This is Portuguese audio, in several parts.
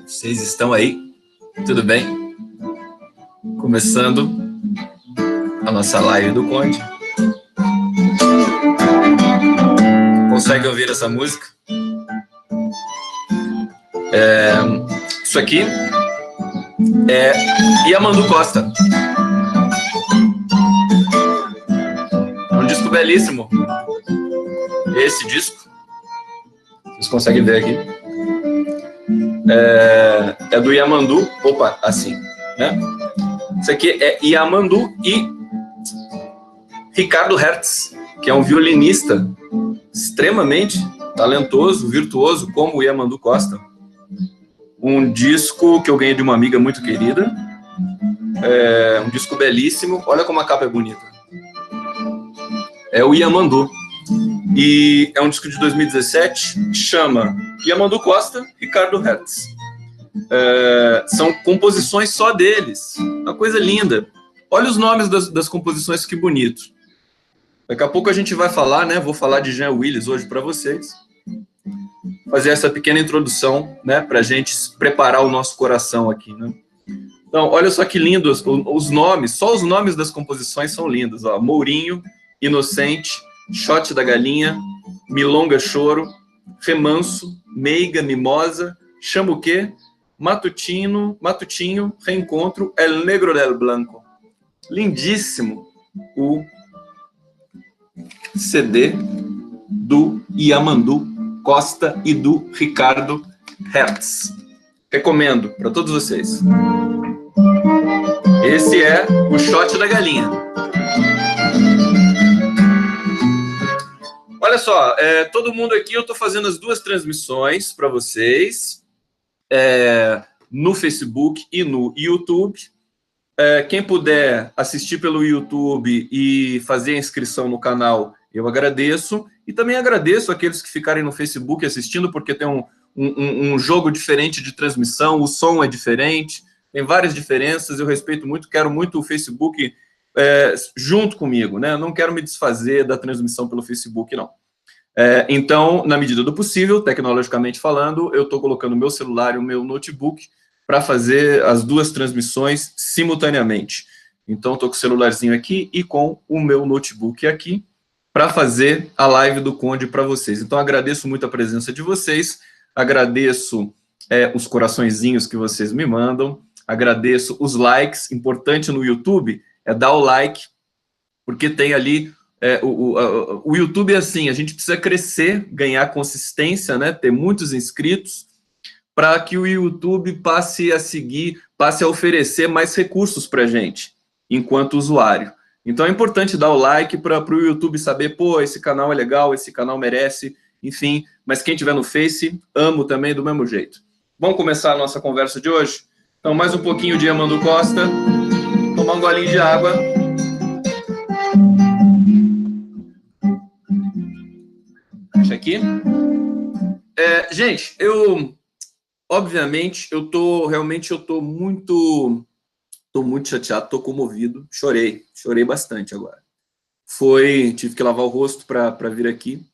Vocês estão aí? Tudo bem? Começando a nossa live do Conde. Consegue ouvir essa música? Isso aqui é Yamandu Costa. É um disco belíssimo. Esse disco, vocês conseguem ver aqui, é do Yamandu, assim, né? Isso aqui é Yamandu e Ricardo Hertz, que é um violinista extremamente talentoso, virtuoso, como o Yamandu Costa. Um disco que eu ganhei de uma amiga muito querida, um disco belíssimo. Olha como a capa é bonita. É o Yamandu. E é um disco de 2017, chama Yamandu Costa, Ricardo Hertz. São composições só deles, uma coisa linda. Olha os nomes das composições, que bonito. Daqui a pouco a gente vai falar, né? Vou falar de Jean Willis hoje para vocês. Fazer essa pequena introdução, né? Para a gente preparar o nosso coração aqui, né? Então, olha só que lindos os nomes, só os nomes das composições são lindos. Ó. Mourinho, Inocente, Shot da Galinha, Milonga Choro, Remanso, Meiga, Mimosa, Chamuquê, Matutinho, Reencontro, El Negro del Blanco. Lindíssimo o CD do Yamandu Costa e do Ricardo Hertz. Recomendo para todos vocês. Esse é o Shot da Galinha. Olha só, todo mundo aqui, eu estou fazendo as duas transmissões para vocês, no Facebook e no YouTube. Quem puder assistir pelo YouTube e fazer a inscrição no canal, eu agradeço. E também agradeço aqueles que ficarem no Facebook assistindo, porque tem um jogo diferente de transmissão, o som é diferente, tem várias diferenças, eu respeito muito, quero muito o Facebook junto comigo, né? Não quero me desfazer da transmissão pelo Facebook, não. Então, na medida do possível, tecnologicamente falando, eu estou colocando o meu celular e o meu notebook para fazer as duas transmissões simultaneamente. Então, estou com o celularzinho aqui e com o meu notebook aqui para fazer a live do Conde para vocês. Então, agradeço muito a presença de vocês, agradeço os coraçõezinhos que vocês me mandam, agradeço os likes. Importante no YouTube é dar o like, porque tem ali... o YouTube é assim, a gente precisa crescer, ganhar consistência, né, ter muitos inscritos, para que o YouTube passe a oferecer mais recursos para a gente, enquanto usuário. Então é importante dar o like para o YouTube saber, pô, esse canal é legal, esse canal merece, enfim, mas quem tiver no Face, amo também do mesmo jeito. Vamos começar a nossa conversa de hoje? Então, mais um pouquinho de Yamandu Costa, tomar um golinho de água. Deixa aqui. Gente, obviamente, eu tô muito chateado, tô comovido, chorei bastante agora. Tive que lavar o rosto para vir aqui.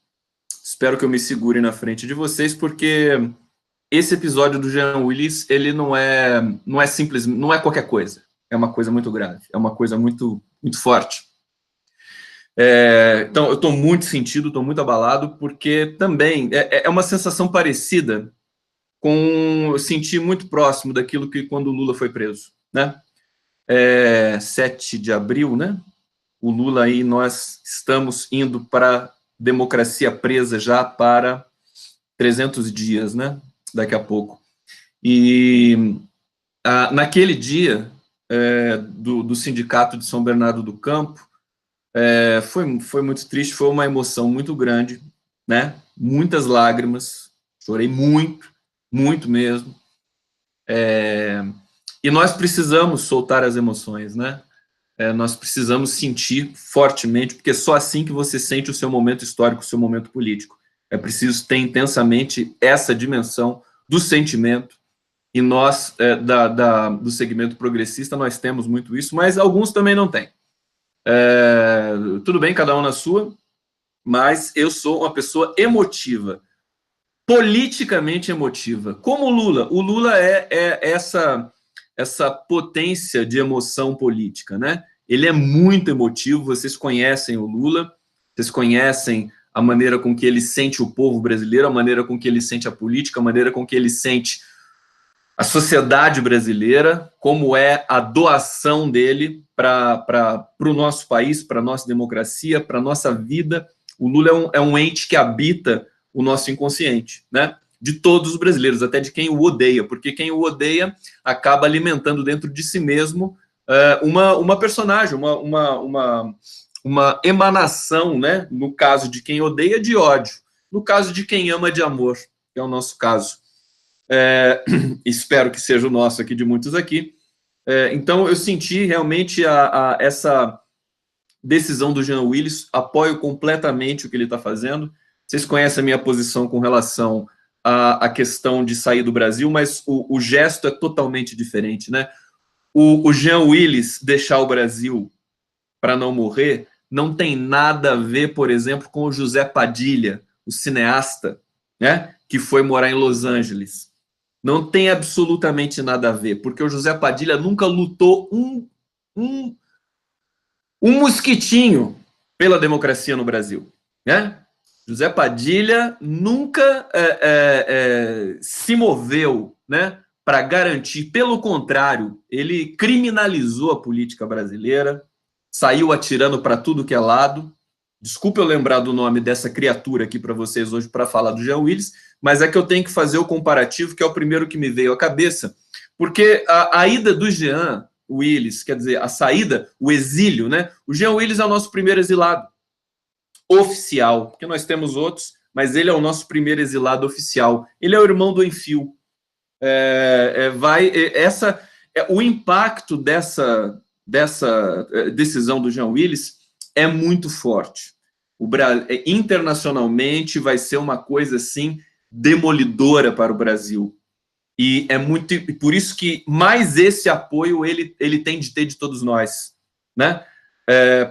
Espero que eu me segure na frente de vocês, porque esse episódio do Jean Willis, ele não é simples, não é qualquer coisa. É uma coisa muito grave, é uma coisa muito, muito forte. Então, eu estou muito sentido, estou muito abalado, porque também é uma sensação parecida com eu senti muito próximo daquilo que quando o Lula foi preso, né? 7 de abril, né? O Lula aí, nós estamos indo para democracia presa já para 300 dias, né? Daqui a pouco. E naquele dia do Sindicato de São Bernardo do Campo, foi muito triste, foi uma emoção muito grande, né? Muitas lágrimas, chorei muito mesmo. E nós precisamos soltar as emoções, né? Nós precisamos sentir fortemente, porque é só assim que você sente o seu momento histórico, o seu momento político. É preciso ter intensamente essa dimensão do sentimento, e nós, do segmento progressista, nós temos muito isso, mas alguns também não têm. Tudo bem, cada um na sua, mas eu sou uma pessoa emotiva. politicamente emotiva. Como o Lula. O Lula é essa potência de emoção política, né? Ele é muito emotivo, vocês conhecem o Lula, vocês conhecem a maneira com que ele sente o povo brasileiro, a maneira com que ele sente a política, a maneira com que ele sente a sociedade brasileira, como é a doação dele para o nosso país, para a nossa democracia, para a nossa vida. O Lula é um ente que habita o nosso inconsciente, né? De todos os brasileiros, até de quem o odeia, porque quem o odeia acaba alimentando dentro de si mesmo uma personagem, uma emanação, né? No caso de quem odeia, de ódio. No caso de quem ama, de amor, que é o nosso caso. Espero que seja o nosso aqui, de muitos aqui. Então, eu senti realmente essa decisão do Jean Willis, apoio completamente o que ele está fazendo. Vocês conhecem a minha posição com relação à questão de sair do Brasil, mas o gesto é totalmente diferente, né? O Jean Willis deixar o Brasil para não morrer não tem nada a ver, por exemplo, com o José Padilha, o cineasta, né, que foi morar em Los Angeles. Não tem absolutamente nada a ver, porque o José Padilha nunca lutou um mosquitinho pela democracia no Brasil, né? José Padilha nunca se moveu, né, para garantir. Pelo contrário, ele criminalizou a política brasileira, saiu atirando para tudo que é lado. Desculpa eu lembrar do nome dessa criatura aqui para vocês hoje para falar do Jean Willis, mas é que eu tenho que fazer o comparativo, que é o primeiro que me veio à cabeça, porque a ida do Jean Willis, quer dizer, a saída, o exílio, né? O Jean Willis é o nosso primeiro exilado oficial, porque nós temos outros, mas ele é o nosso primeiro exilado oficial. Ele é o irmão do Enfio. O impacto dessa decisão do Jean Willis é muito forte. Internacionalmente vai ser uma coisa assim demolidora para o Brasil. E é muito por isso que mais esse apoio ele tem de ter de todos nós, né?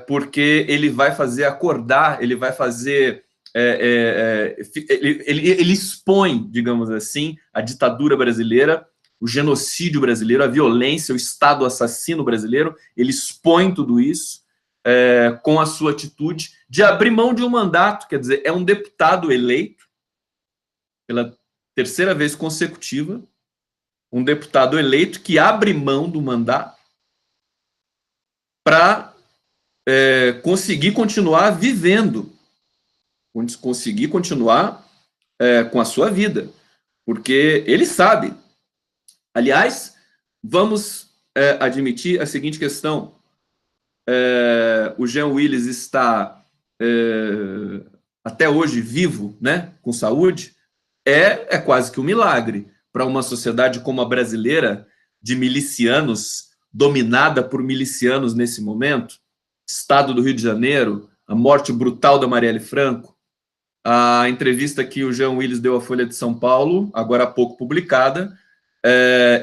Porque ele vai fazer acordar, ele vai fazer ele expõe, digamos assim, a ditadura brasileira, o genocídio brasileiro, a violência, o Estado assassino brasileiro. Ele expõe tudo isso com a sua atitude de abrir mão de um mandato, quer dizer, é um deputado eleito pela terceira vez consecutiva, um deputado eleito que abre mão do mandato para conseguir continuar vivendo, conseguir continuar com a sua vida, porque ele sabe. Aliás, vamos admitir a seguinte questão: o Jean Willis está até hoje vivo, né, com saúde, é quase que um milagre para uma sociedade como a brasileira, de milicianos, dominada por milicianos nesse momento. Estado do Rio de Janeiro, a morte brutal da Marielle Franco, a entrevista que o Jean Willis deu à Folha de São Paulo, agora há pouco publicada,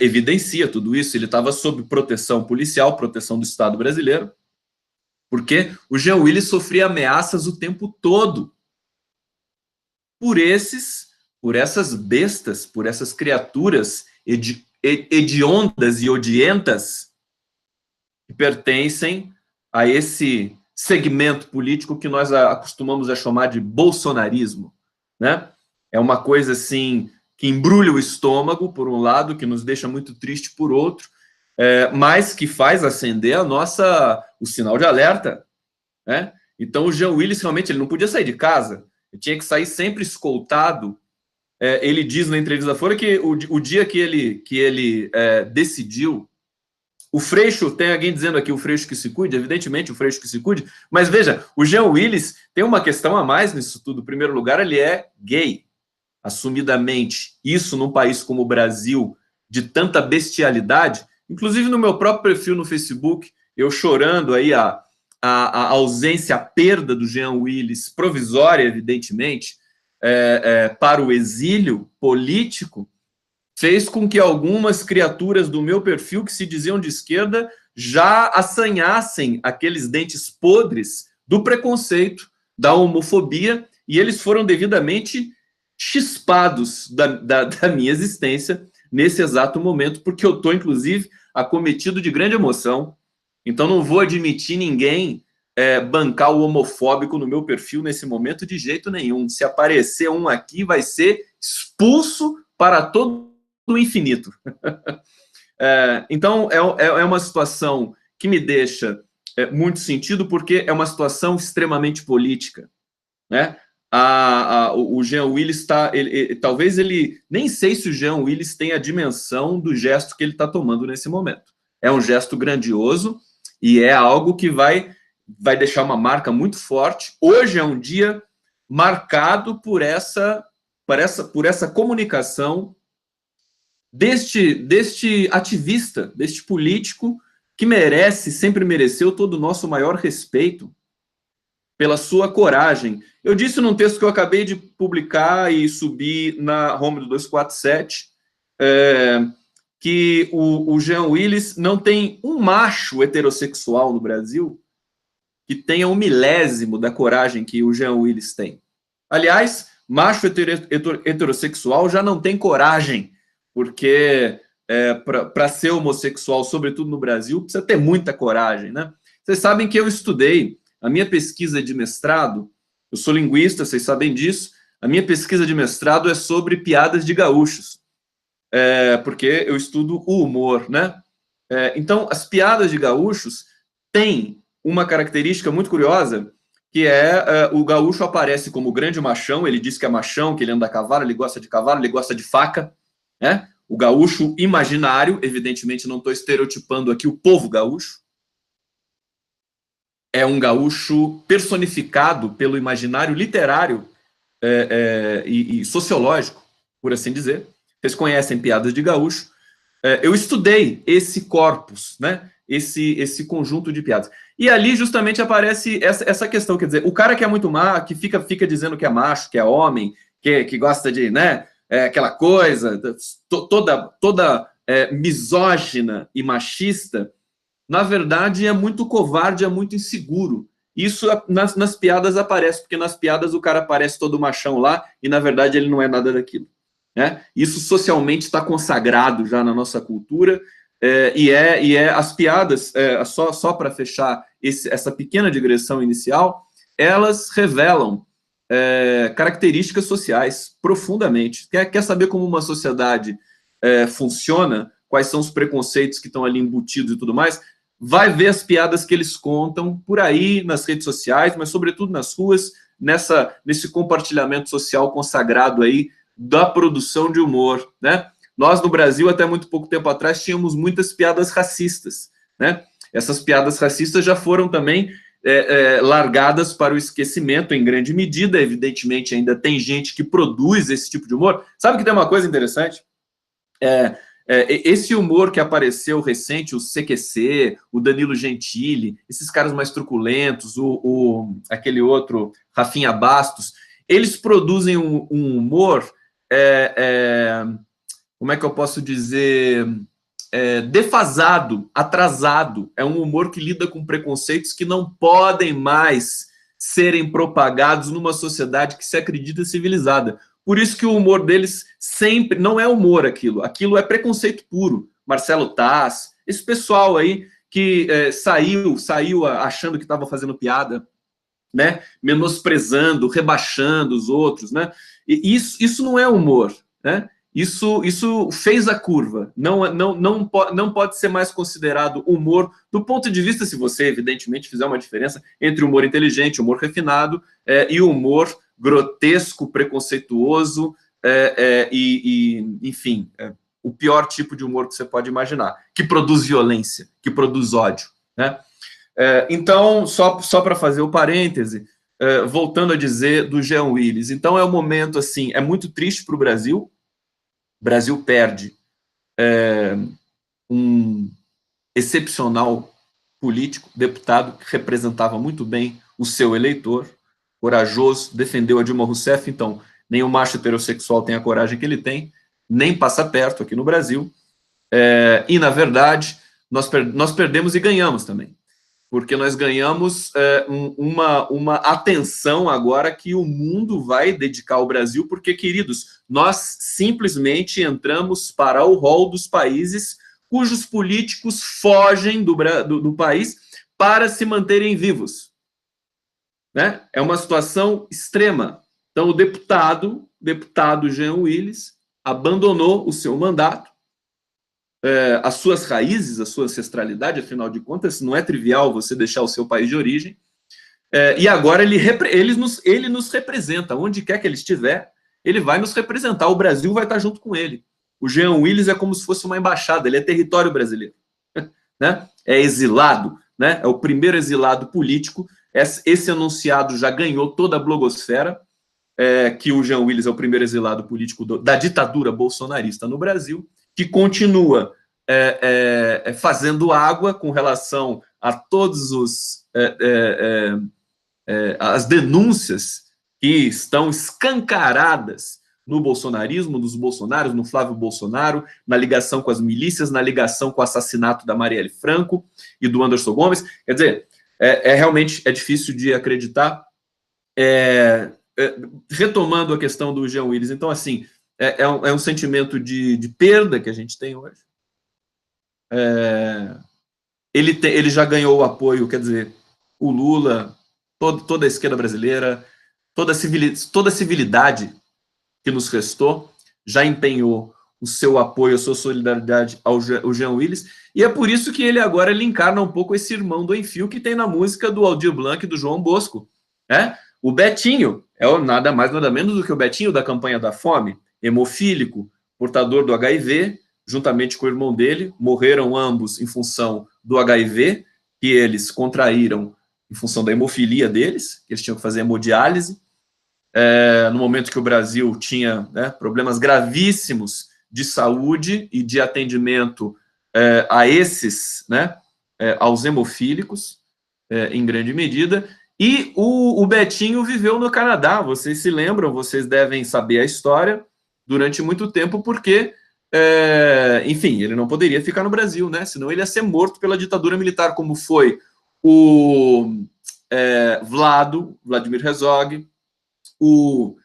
evidencia tudo isso. Ele estava sob proteção policial, proteção do Estado brasileiro, porque o Jean Willis sofria ameaças o tempo todo por essas bestas, por essas criaturas hediondas e odientas que pertencem a esse segmento político que nós acostumamos a chamar de bolsonarismo, né? É uma coisa assim que embrulha o estômago, por um lado, que nos deixa muito triste por outro, mas que faz acender o sinal de alerta, né? Então o Jean Willis realmente ele não podia sair de casa, ele tinha que sair sempre escoltado. Ele diz na entrevista da Folha que o dia que ele decidiu, o Freixo, tem alguém dizendo aqui, o Freixo que se cuide, evidentemente o Freixo que se cuide, mas veja, o Jean Willis tem uma questão a mais nisso tudo. Em primeiro lugar, ele é gay, assumidamente. Isso num país como o Brasil, de tanta bestialidade. Inclusive no meu próprio perfil no Facebook, eu chorando aí a ausência, a perda do Jean Willis, provisória, evidentemente, para o exílio político, fez com que algumas criaturas do meu perfil, que se diziam de esquerda, já assanhassem aqueles dentes podres do preconceito, da homofobia, e eles foram devidamente chispados da minha existência nesse exato momento, porque eu estou, inclusive, acometido de grande emoção. Então, não vou admitir ninguém bancar o homofóbico no meu perfil nesse momento de jeito nenhum. Se aparecer um aqui, vai ser expulso para todo o infinito. Então, é uma situação que me deixa muito sentido, porque é uma situação extremamente política, né? O Jean Willis está... talvez ele... Nem sei se o Jean Willis tem a dimensão do gesto que ele está tomando nesse momento. É um gesto grandioso e é algo que vai deixar uma marca muito forte. Hoje é um dia marcado por essa comunicação deste ativista, deste político que sempre mereceu todo o nosso maior respeito pela sua coragem. Eu disse num texto que eu acabei de publicar e subir na home do 247, que o Jean Willis não tem um macho heterossexual no Brasil que tenha 1/1000 da coragem que o Jean Willis tem. Aliás, macho heterossexual já não tem coragem, porque para ser homossexual, sobretudo no Brasil, precisa ter muita coragem, né? Vocês sabem que eu estudei, a minha pesquisa de mestrado, eu sou linguista, vocês sabem disso, a minha pesquisa de mestrado é sobre piadas de gaúchos, porque eu estudo o humor, né? Então, as piadas de gaúchos têm uma característica muito curiosa, que o gaúcho aparece como grande machão, ele diz que é machão, que ele anda a cavalo, ele gosta de cavalo, ele gosta de faca, né? O gaúcho imaginário, evidentemente não estou estereotipando aqui o povo gaúcho, é um gaúcho personificado pelo imaginário literário e sociológico, por assim dizer. Vocês conhecem piadas de gaúcho. Eu estudei esse corpus, né? Esse conjunto de piadas. E ali justamente aparece essa questão, quer dizer, o cara que é muito macho, que fica dizendo que é macho, que é homem, que gosta de, né, aquela coisa, toda misógina e machista, na verdade é muito covarde, é muito inseguro. Isso nas piadas aparece, porque nas piadas o cara aparece todo machão lá e na verdade ele não é nada daquilo, né? Isso socialmente está consagrado já na nossa cultura. As piadas, só para fechar essa pequena digressão inicial, elas revelam características sociais profundamente. Quer saber como uma sociedade funciona, quais são os preconceitos que estão ali embutidos e tudo mais? Vai ver as piadas que eles contam por aí nas redes sociais, mas sobretudo nas ruas, nesse compartilhamento social consagrado aí da produção de humor, né? Nós, no Brasil, até muito pouco tempo atrás, tínhamos muitas piadas racistas, né? Essas piadas racistas já foram também largadas para o esquecimento em grande medida. Evidentemente, ainda tem gente que produz esse tipo de humor. Sabe que tem uma coisa interessante? Esse humor que apareceu recente, o CQC, o Danilo Gentili, esses caras mais truculentos, aquele outro, Rafinha Bastos, eles produzem um humor... como é que eu posso dizer, defasado, atrasado. É um humor que lida com preconceitos que não podem mais serem propagados numa sociedade que se acredita civilizada. Por isso que o humor deles sempre não é humor aquilo é preconceito puro. Marcelo Taz, esse pessoal aí que saiu achando que estava fazendo piada, né? Menosprezando, rebaixando os outros, né? E isso não é humor, né? Isso fez a curva, não pode ser mais considerado humor, do ponto de vista, se você, evidentemente, fizer uma diferença entre humor inteligente, humor refinado, e humor grotesco, preconceituoso, enfim, o pior tipo de humor que você pode imaginar, que produz violência, que produz ódio, né? Então, só para fazer o parêntese, voltando a dizer do Jean Willis, então é um momento, assim, é muito triste para o Brasil. O Brasil perde um excepcional político, deputado, que representava muito bem o seu eleitor, corajoso, defendeu a Dilma Rousseff, então nem o macho heterossexual tem a coragem que ele tem, nem passa perto aqui no Brasil, e, na verdade, nós perdemos e ganhamos também. porque nós ganhamos uma atenção agora que o mundo vai dedicar ao Brasil, porque, queridos, nós simplesmente entramos para o rol dos países cujos políticos fogem do país para se manterem vivos. Né? É uma situação extrema. Então, o deputado Jean Willis abandonou o seu mandato, as suas raízes, a sua ancestralidade, afinal de contas, não é trivial você deixar o seu país de origem, e agora ele nos representa, onde quer que ele estiver, ele vai nos representar, o Brasil vai estar junto com ele. O Jean Willis é como se fosse uma embaixada, ele é território brasileiro, né? É exilado, né? É o primeiro exilado político. Esse enunciado já ganhou toda a blogosfera, que o Jean Willis é o primeiro exilado político da ditadura bolsonarista no Brasil, que continua fazendo água com relação a todos as denúncias que estão escancaradas no bolsonarismo, nos bolsonaros, no Flávio Bolsonaro, na ligação com as milícias, na ligação com o assassinato da Marielle Franco e do Anderson Gomes. Quer dizer, realmente é difícil de acreditar. Retomando a questão do Jean Willis, então, assim, é um sentimento de perda que a gente tem hoje. Ele já ganhou o apoio, quer dizer, o Lula, toda a esquerda brasileira, toda a civilidade que nos restou, já empenhou o seu apoio, a sua solidariedade ao Jean Willis, e é por isso que ele agora encarna um pouco esse irmão do Enfio que tem na música do Aldir Blanc e do João Bosco, né? O Betinho é nada mais, nada menos do que o Betinho da campanha da fome, hemofílico, portador do HIV, juntamente com o irmão dele, morreram ambos em função do HIV, que eles contraíram em função da hemofilia deles, que eles tinham que fazer hemodiálise, no momento que o Brasil tinha, né, problemas gravíssimos de saúde e de atendimento a esses, né, aos hemofílicos, em grande medida. E o Betinho viveu no Canadá, vocês se lembram, vocês devem saber a história, durante muito tempo, porque, enfim, ele não poderia ficar no Brasil, né? Senão ele ia ser morto pela ditadura militar, como foi o Vladimir Herzog, o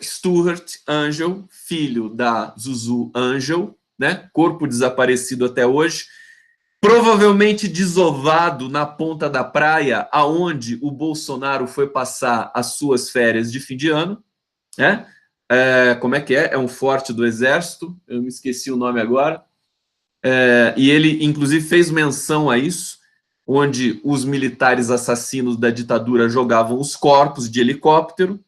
Stuart Angel, filho da Zuzu Angel, né? Corpo desaparecido até hoje, provavelmente desovado na ponta da praia, aonde o Bolsonaro foi passar as suas férias de fim de ano, né? Como é que é? É um forte do Exército, eu me esqueci o nome agora, e ele, inclusive, fez menção a isso, onde os militares assassinos da ditadura jogavam os corpos de helicóptero.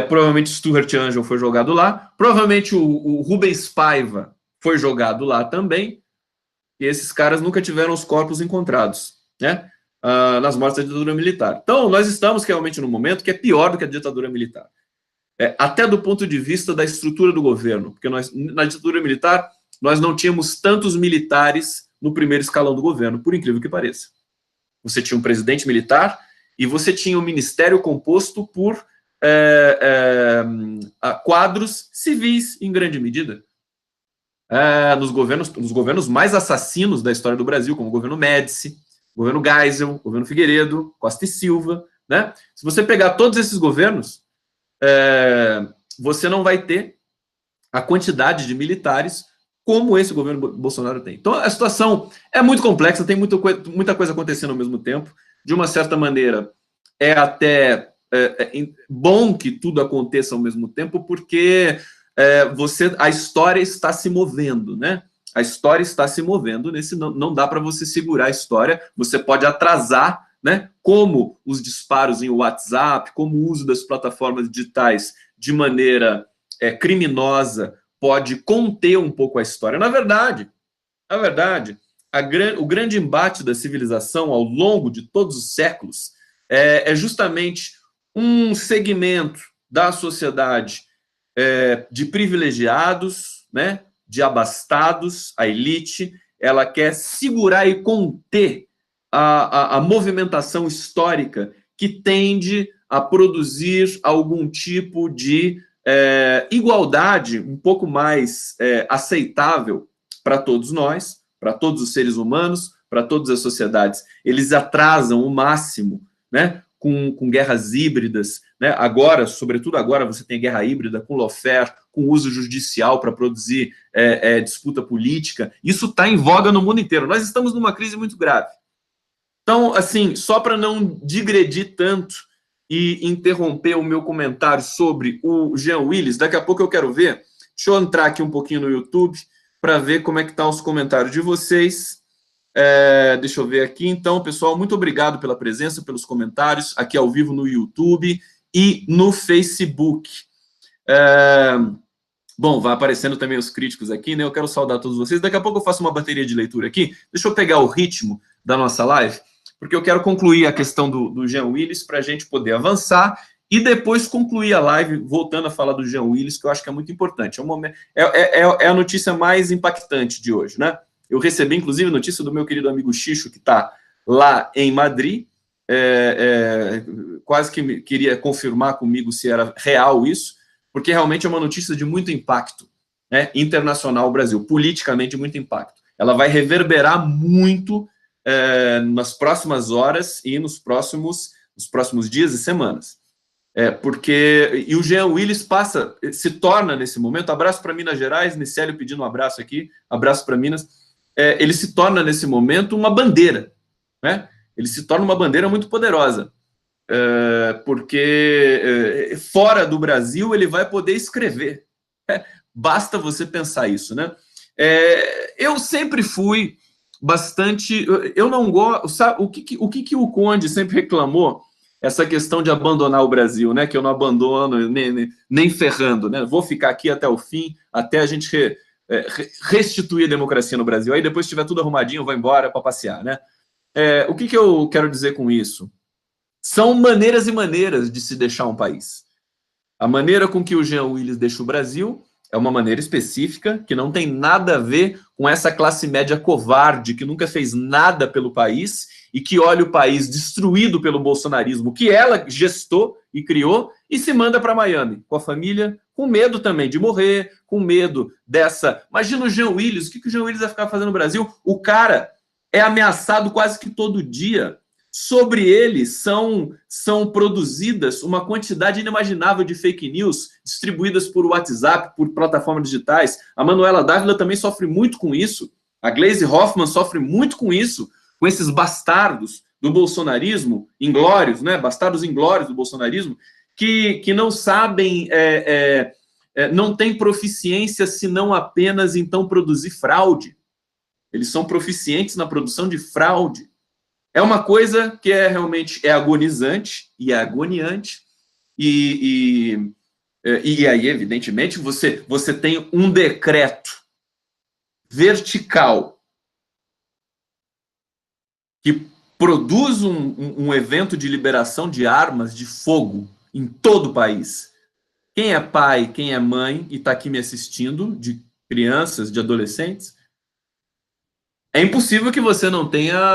Provavelmente Stuart Angel foi jogado lá, provavelmente o Rubens Paiva foi jogado lá também, e esses caras nunca tiveram os corpos encontrados, né, nas mortes da ditadura militar. Então, nós estamos realmente num momento que é pior do que a ditadura militar, até do ponto de vista da estrutura do governo, porque na ditadura militar, nós não tínhamos tantos militares no primeiro escalão do governo, por incrível que pareça. Você tinha um presidente militar e você tinha um ministério composto por quadros civis, em grande medida. Nos governos mais assassinos da história do Brasil, como o governo Médici, o governo Geisel, o governo Figueiredo, Costa e Silva, né? Se você pegar todos esses governos, você não vai ter a quantidade de militares como esse governo Bolsonaro tem. Então, a situação é muito complexa, tem muita coisa acontecendo ao mesmo tempo. De uma certa maneira, é até bom que tudo aconteça ao mesmo tempo, porque a história está se movendo, né? A história está se movendo, não dá para você segurar a história, você pode atrasar, né? Como os disparos em WhatsApp, como o uso das plataformas digitais de maneira criminosa pode conter um pouco a história. Na verdade, o grande embate da civilização ao longo de todos os séculos é justamente um segmento da sociedade de privilegiados, né, de abastados, a elite, ela quer segurar e conter a movimentação histórica que tende a produzir algum tipo de igualdade um pouco mais aceitável para todos nós, para todos os seres humanos, para todas as sociedades. Eles atrasam o máximo, né, com guerras híbridas, né? Agora, sobretudo agora, você tem guerra híbrida com lawfare, com uso judicial para produzir disputa política. Isso está em voga no mundo inteiro. Nós estamos numa crise muito grave. Então, assim, só para não digredir tanto e interromper o meu comentário sobre o Jean Willis, daqui a pouco eu quero ver. Deixa eu entrar aqui um pouquinho no YouTube para ver como é que estão os comentários de vocês. Deixa eu ver aqui. Então, pessoal, muito obrigado pela presença, pelos comentários, aqui ao vivo no YouTube e no Facebook. Bom, vai aparecendo também os críticos aqui, né? Eu quero saudar todos vocês. Daqui a pouco eu faço uma bateria de leitura aqui. Deixa eu pegar o ritmo da nossa live, porque eu quero concluir a questão do Jean Willis para a gente poder avançar e depois concluir a live voltando a falar do Jean Willis, que eu acho que é muito importante. É a notícia mais impactante de hoje, né? Eu recebi, inclusive, notícia do meu querido amigo Xixo, que está lá em Madrid, quase que queria confirmar comigo se era real isso, porque realmente é uma notícia de muito impacto, né, internacional, Brasil, politicamente muito impacto. Ela vai reverberar muito nas próximas horas e nos próximos dias e semanas. E o Jean Willis se torna, nesse momento, abraço para Minas Gerais, Nicélio pedindo um abraço aqui, abraço para Minas, ele se torna, nesse momento, uma bandeira, né? Ele se torna uma bandeira muito poderosa, porque fora do Brasil ele vai poder escrever. Basta você pensar isso, né? Eu sempre fui bastante... Eu não gosto... Sabe, o que o Conde sempre reclamou? Essa questão de abandonar o Brasil, né? Que eu não abandono nem ferrando, né? Vou ficar aqui até o fim, até a gente restituir a democracia no Brasil. Aí depois, se tiver tudo arrumadinho, eu vou embora para passear, né? O que eu quero dizer com isso? São maneiras e maneiras de se deixar um país. A maneira com que o Jean Willis deixa o Brasil é uma maneira específica, que não tem nada a ver com essa classe média covarde, que nunca fez nada pelo país e que olha o país destruído pelo bolsonarismo, que ela gestou e criou, e se manda para Miami, com a família, com medo também de morrer, com medo dessa... Imagina o Jean Willis, o que o Jean Willis vai ficar fazendo no Brasil? O cara é ameaçado quase que todo dia. Sobre ele são produzidas uma quantidade inimaginável de fake news distribuídas por WhatsApp, por plataformas digitais. A Manuela Dávila também sofre muito com isso. A Gleisi Hoffmann sofre muito com isso, com esses bastardos do bolsonarismo, inglórios, né? Bastardos inglórios do bolsonarismo, que não sabem, não têm proficiência senão apenas, então, produzir fraude. Eles são proficientes na produção de fraude. É uma coisa que realmente agonizante e é agoniante, e aí, evidentemente, você tem um decreto vertical que produz um evento de liberação de armas de fogo em todo o país. Quem é pai, quem é mãe e está aqui me assistindo, de crianças, de adolescentes, é impossível que você não tenha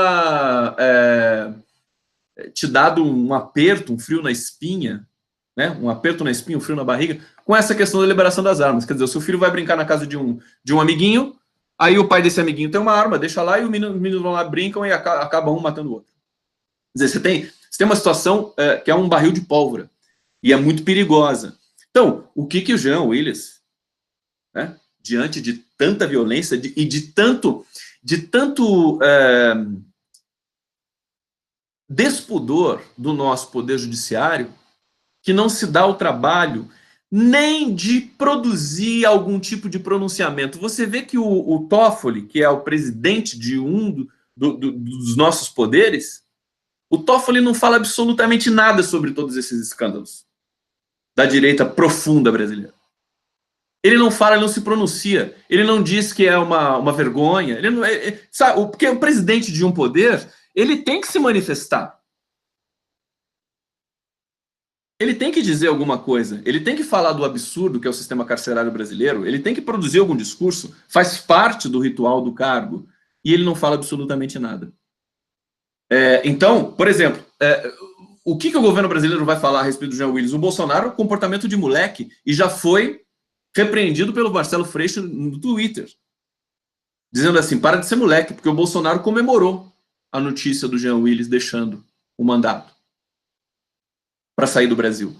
te dado um aperto, um frio na espinha, né? Um aperto na espinha, um frio na barriga, com essa questão da liberação das armas. Quer dizer, o seu filho vai brincar na casa de um amiguinho, aí o pai desse amiguinho tem uma arma, deixa lá, e os meninos vão lá, brincam e acaba um matando o outro. Quer dizer, você tem uma situação que é um barril de pólvora, e é muito perigosa. Então, o que o Jean Willis, né, diante de tanta violência e de tanto despudor do nosso poder judiciário, que não se dá o trabalho nem de produzir algum tipo de pronunciamento. Você vê que o Toffoli, que é o presidente de dos nossos poderes, o Toffoli não fala absolutamente nada sobre todos esses escândalos da direita profunda brasileira. Ele não fala, ele não se pronuncia, ele não diz que é uma vergonha, ele não, sabe, porque o presidente de um poder, ele tem que se manifestar. Ele tem que dizer alguma coisa, ele tem que falar do absurdo que é o sistema carcerário brasileiro, ele tem que produzir algum discurso, faz parte do ritual do cargo, e ele não fala absolutamente nada. Então, por exemplo, o que o governo brasileiro vai falar a respeito do Jean Willis? O Bolsonaro, comportamento de moleque, e já foi repreendido pelo Marcelo Freixo no Twitter. dizendo assim, para de ser moleque, porque o Bolsonaro comemorou a notícia do Jean Willis deixando o mandato para sair do Brasil.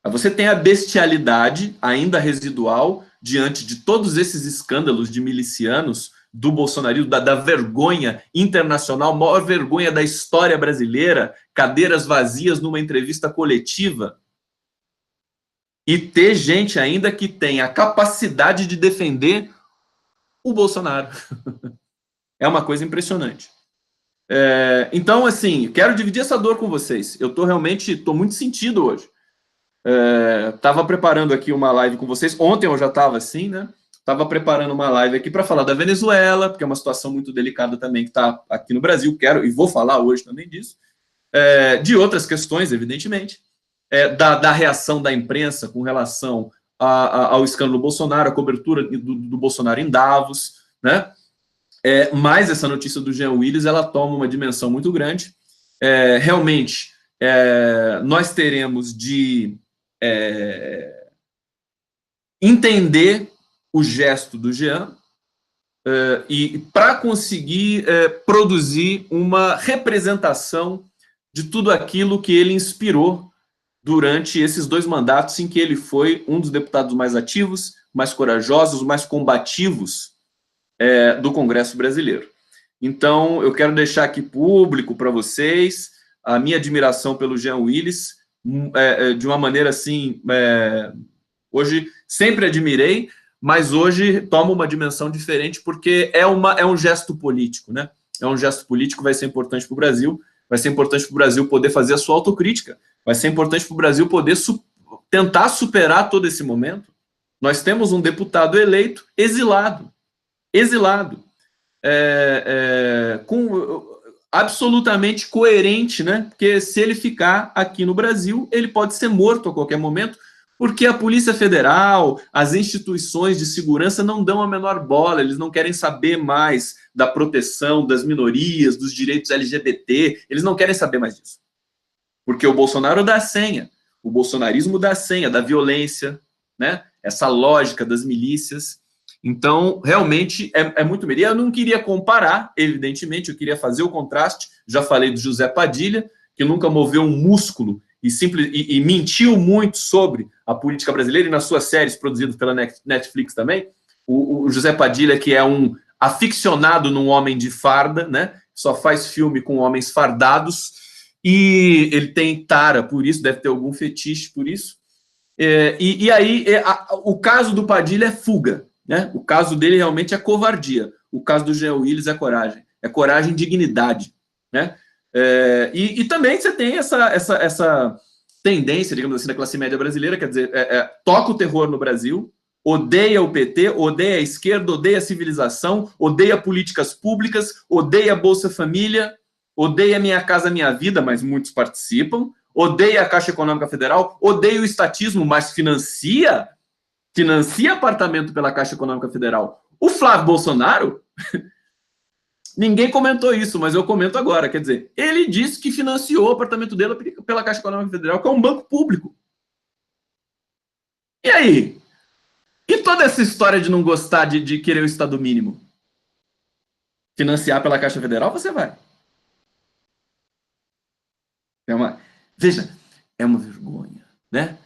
Aí você tem a bestialidade ainda residual diante de todos esses escândalos de milicianos do bolsonarismo, da vergonha internacional, maior vergonha da história brasileira, cadeiras vazias numa entrevista coletiva, e ter gente ainda que tem a capacidade de defender o Bolsonaro. É uma coisa impressionante. Então, assim, quero dividir essa dor com vocês. Eu estou muito sentido hoje. Estava preparando aqui uma live com vocês. Ontem eu já estava assim, né? Estava preparando uma live aqui para falar da Venezuela, porque é uma situação muito delicada também que está aqui no Brasil. Quero e vou falar hoje também disso. De outras questões, evidentemente. Da reação da imprensa com relação ao escândalo Bolsonaro, a cobertura do Bolsonaro em Davos, né? Mas essa notícia do Jean Willis, ela toma uma dimensão muito grande. Realmente, nós teremos de entender o gesto do Jean e para conseguir produzir uma representação de tudo aquilo que ele inspirou durante esses 2 mandatos em que ele foi um dos deputados mais ativos, mais corajosos, mais combativos do Congresso brasileiro. Então, eu quero deixar aqui público para vocês a minha admiração pelo Jean Willis, de uma maneira assim, hoje sempre admirei, mas hoje toma uma dimensão diferente, porque é um gesto político, né? É um gesto político, vai ser importante para o Brasil, vai ser importante para o Brasil poder fazer a sua autocrítica, vai ser importante para o Brasil poder tentar superar todo esse momento. Nós temos um deputado eleito exilado, absolutamente coerente, né? Porque se ele ficar aqui no Brasil, ele pode ser morto a qualquer momento, porque a Polícia Federal, as instituições de segurança não dão a menor bola, eles não querem saber mais da proteção das minorias, dos direitos LGBT, eles não querem saber mais disso. Porque o Bolsonaro dá a senha, o bolsonarismo dá a senha da violência, né? Essa lógica das milícias. Então, realmente, é muito medo. Eu não queria comparar, evidentemente, eu queria fazer o contraste. Já falei do José Padilha, que nunca moveu um músculo e mentiu muito sobre a política brasileira, e nas suas séries produzidas pela Netflix também. O José Padilha, que é um aficionado num homem de farda, né? Só faz filme com homens fardados, e ele tem tara por isso, deve ter algum fetiche por isso. E aí, o caso do Padilha é fuga, né? O caso dele realmente é covardia. O caso do Jean Willis é coragem. É coragem e dignidade, né? E também você tem essa tendência, digamos assim, da classe média brasileira, quer dizer, toca o terror no Brasil, odeia o PT, odeia a esquerda, odeia a civilização, odeia políticas públicas, odeia a Bolsa Família, odeia Minha Casa Minha Vida, mas muitos participam, odeia a Caixa Econômica Federal, odeia o estatismo, mas financia apartamento pela Caixa Econômica Federal. O Flávio Bolsonaro, ninguém comentou isso, mas eu comento agora, quer dizer, ele disse que financiou o apartamento dele pela Caixa Econômica Federal, que é um banco público. E aí? E toda essa história de não gostar de querer o Estado mínimo? Financiar pela Caixa Federal, você vai. Veja, é uma vergonha, né?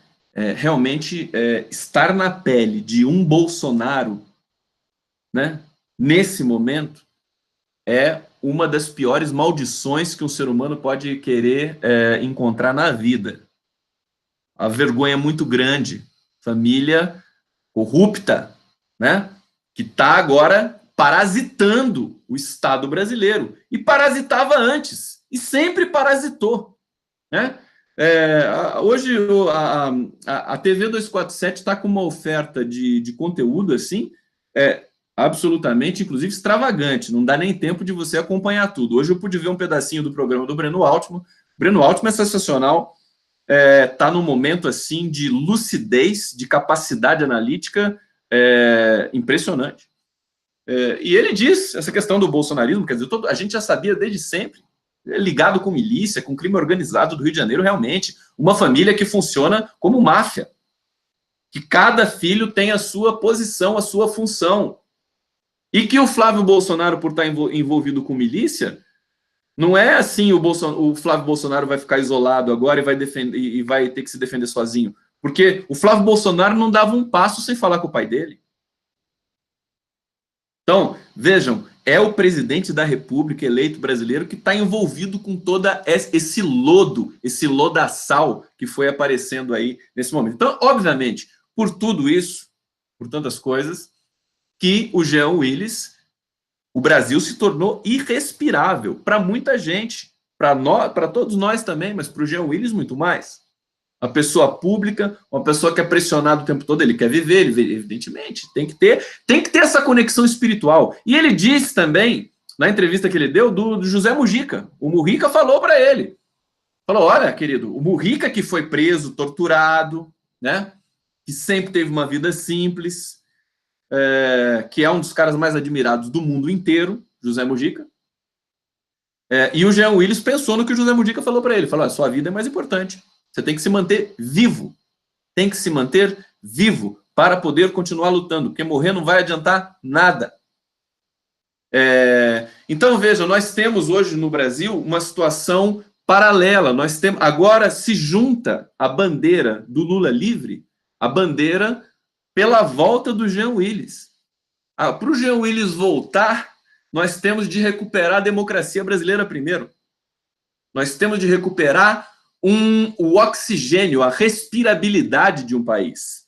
Realmente, estar na pele de um Bolsonaro, né, nesse momento, é uma das piores maldições que um ser humano pode querer encontrar na vida. A vergonha é muito grande. Família corrupta, né, que está agora parasitando o Estado brasileiro. E parasitava antes, e sempre parasitou, né? Hoje a TV 247 está com uma oferta de conteúdo assim, absolutamente, inclusive, extravagante. Não dá nem tempo de você acompanhar tudo. Hoje eu pude ver um pedacinho do programa do Breno Altman. Breno Altman é sensacional. Está num momento assim de lucidez, de capacidade analítica impressionante. E ele diz essa questão do bolsonarismo, quer dizer, a gente já sabia desde sempre, ligado com milícia, com crime organizado do Rio de Janeiro, realmente, uma família que funciona como máfia, que cada filho tem a sua posição, a sua função. E que o Flávio Bolsonaro, por estar envolvido com milícia, não é assim o Flávio Bolsonaro vai ficar isolado agora e vai, defender, e vai ter que se defender sozinho. Porque o Flávio Bolsonaro não dava um passo sem falar com o pai dele. Então, vejam, é o presidente da República eleito brasileiro que está envolvido com toda esse lodo, esse lodaçal que foi aparecendo aí nesse momento. Então, obviamente, por tudo isso, por tantas coisas, que o Jean Willis, o Brasil se tornou irrespirável para muita gente, para todos nós também, mas para o Jean Willis muito mais. Uma pessoa pública, uma pessoa que é pressionada o tempo todo, ele quer viver, evidentemente, tem que ter essa conexão espiritual. E ele disse também, na entrevista que ele deu, do José Mujica. O Mujica falou para ele, falou, olha, querido, o Mujica que foi preso, torturado, né, que sempre teve uma vida simples, que é um dos caras mais admirados do mundo inteiro, José Mujica, e o Jean Willis pensou no que o José Mujica falou para ele, falou, sua vida é mais importante. Você tem que se manter vivo. Tem que se manter vivo para poder continuar lutando, porque morrer não vai adiantar nada. Então, veja, nós temos hoje no Brasil uma situação paralela. Nós temos, agora se junta a bandeira do Lula livre, a bandeira pela volta do Jean Willis. Para o Jean Willis voltar, nós temos de recuperar a democracia brasileira primeiro. Nós temos de recuperar o oxigênio, a respirabilidade de um país.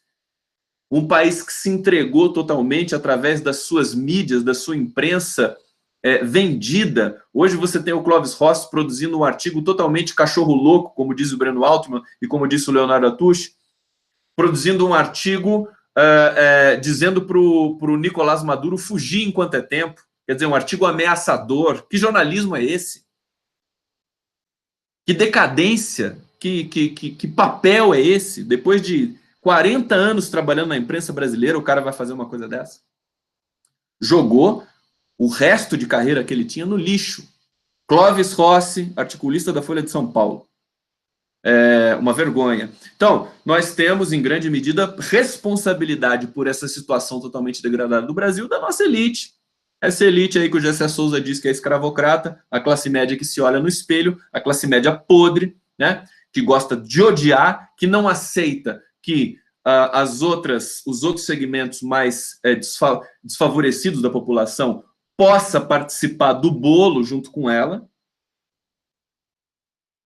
Um país que se entregou totalmente através das suas mídias, da sua imprensa vendida. Hoje você tem o Clóvis Rossi produzindo um artigo totalmente cachorro louco, como diz o Breno Altman e como disse o Leonardo Atush, produzindo um artigo dizendo para o Nicolás Maduro fugir enquanto é tempo. Quer dizer, um artigo ameaçador. Que jornalismo é esse? Que decadência, que papel é esse? Depois de 40 anos trabalhando na imprensa brasileira, o cara vai fazer uma coisa dessa? Jogou o resto de carreira que ele tinha no lixo. Clóvis Rossi, articulista da Folha de São Paulo. Uma vergonha. Então, nós temos, em grande medida, responsabilidade por essa situação totalmente degradada do Brasil, da nossa elite. Essa elite aí que o Gessé Souza diz que é escravocrata, a classe média que se olha no espelho, a classe média podre, né, que gosta de odiar, que não aceita que os outros segmentos mais desfavorecidos da população possa participar do bolo junto com ela,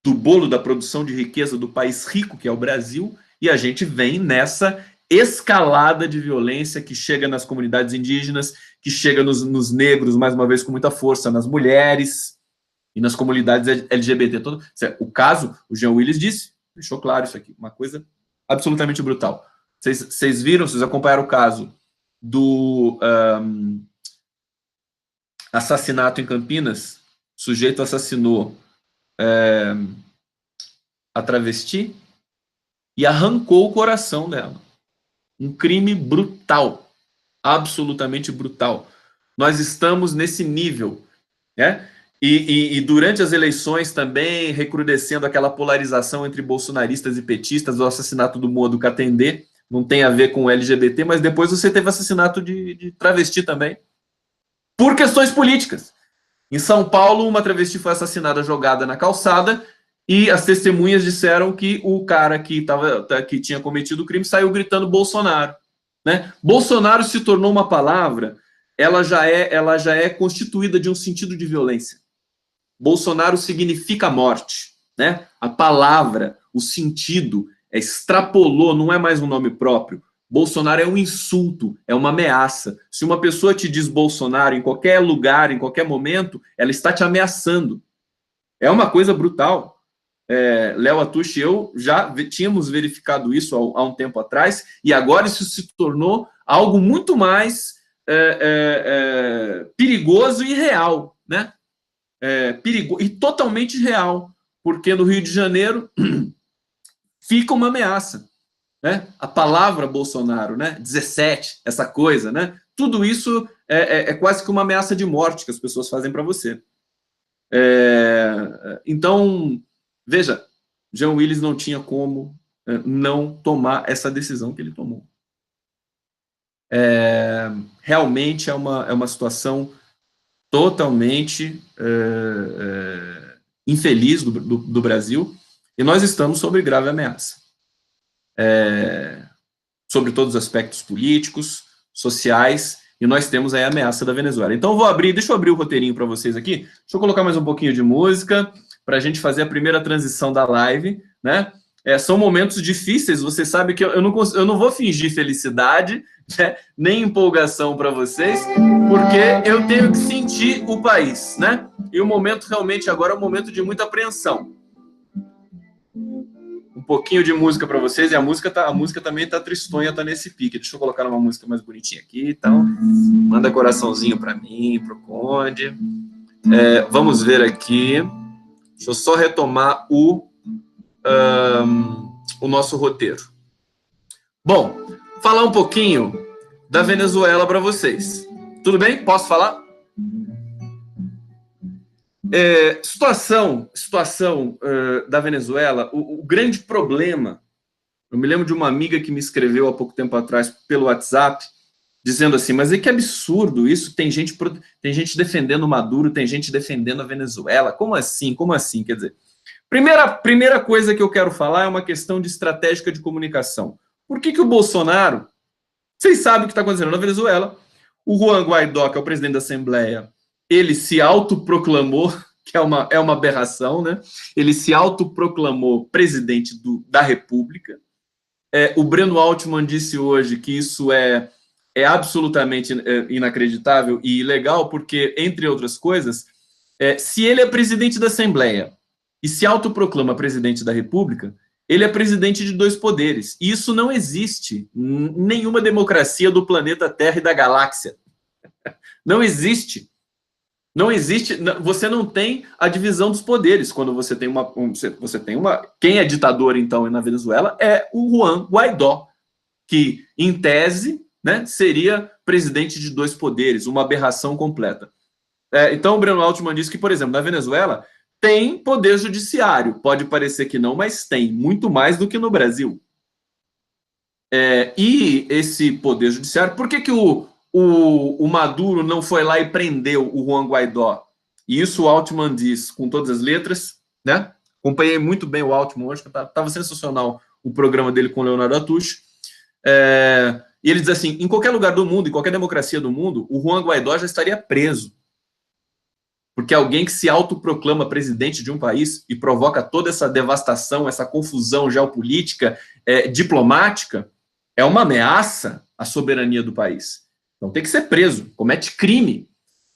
do bolo da produção de riqueza do país rico, que é o Brasil, e a gente vem nessa escalada de violência que chega nas comunidades indígenas, que chega nos negros, mais uma vez com muita força, nas mulheres e nas comunidades LGBT. O caso, o Jean Willis disse, deixou claro isso aqui, uma coisa absolutamente brutal. Vocês viram, vocês acompanharam o caso do assassinato em Campinas? O sujeito assassinou a travesti e arrancou o coração dela. Um crime brutal, absolutamente brutal. Nós estamos nesse nível, né? E durante as eleições também recrudescendo aquela polarização entre bolsonaristas e petistas, o assassinato do Moa do Catendê, não tem a ver com LGBT, mas depois você teve assassinato de travesti também, por questões políticas. Em São Paulo, uma travesti foi assassinada jogada na calçada e as testemunhas disseram que o cara que tinha cometido o crime saiu gritando Bolsonaro, né? Bolsonaro se tornou uma palavra, ela já é constituída de um sentido de violência. Bolsonaro significa morte, né? A palavra, o sentido extrapolou, não é mais um nome próprio. Bolsonaro é um insulto, é uma ameaça. Se uma pessoa te diz Bolsonaro em qualquer lugar, em qualquer momento, ela está te ameaçando. É uma coisa brutal. Léo Atush e eu já tínhamos verificado isso há um tempo atrás, e agora isso se tornou algo muito mais perigoso e real, né? E totalmente real, porque no Rio de Janeiro fica uma ameaça, né? A palavra Bolsonaro, né? 17, essa coisa, né? Tudo isso é quase que uma ameaça de morte que as pessoas fazem para você. Então, veja, Jean Willis não tinha como não tomar essa decisão que ele tomou. realmente é uma situação totalmente infeliz do Brasil, e nós estamos sob grave ameaça. Sobre todos os aspectos políticos, sociais, e nós temos aí a ameaça da Venezuela. Então, deixa eu abrir o roteirinho para vocês aqui, deixa eu colocar mais um pouquinho de música, para a gente fazer a primeira transição da live, né? São momentos difíceis, você sabe que eu não vou fingir felicidade, né? Nem empolgação para vocês, porque eu tenho que sentir o país, né? E o momento realmente agora é um momento de muita apreensão. Um pouquinho de música para vocês, e a música também tá tristonha, tá nesse pique. Deixa eu colocar uma música mais bonitinha aqui, então. Manda coraçãozinho para mim, pro Conde. Vamos ver aqui. Deixa eu só retomar o nosso roteiro. Bom, falar um pouquinho da Venezuela para vocês. Tudo bem? Posso falar? Situação da Venezuela, o grande problema, eu me lembro de uma amiga que me escreveu há pouco tempo atrás pelo WhatsApp, dizendo assim, mas que absurdo isso, tem gente defendendo o Maduro, tem gente defendendo a Venezuela, como assim? Quer dizer, primeira coisa que eu quero falar é uma questão de estratégica de comunicação. Por que o Bolsonaro, vocês sabem o que está acontecendo na Venezuela, o Juan Guaidó, que é o presidente da Assembleia, ele se autoproclamou, que é uma aberração, né? Ele se autoproclamou presidente da República. O Breno Altman disse hoje que isso é absolutamente inacreditável e ilegal, porque, entre outras coisas, se ele é presidente da Assembleia e se autoproclama presidente da República, ele é presidente de dois poderes. E isso não existe em nenhuma democracia do planeta Terra e da galáxia. Não existe. Não existe, você não tem a divisão dos poderes quando você tem uma. Quem é ditador, então, na Venezuela é o Juan Guaidó, que, em tese, né, seria presidente de dois poderes, uma aberração completa. Então, o Breno Altman disse que, por exemplo, na Venezuela tem poder judiciário, pode parecer que não, mas tem, muito mais do que no Brasil. E esse poder judiciário, por que o Maduro não foi lá e prendeu o Juan Guaidó? E isso o Altman diz com todas as letras, né? Acompanhei muito bem o Altman hoje, estava sensacional o programa dele com o Leonardo Atush. E ele diz assim, em qualquer lugar do mundo, em qualquer democracia do mundo, o Juan Guaidó já estaria preso. Porque alguém que se autoproclama presidente de um país e provoca toda essa devastação, essa confusão geopolítica, diplomática, é uma ameaça à soberania do país. Então tem que ser preso, comete crime.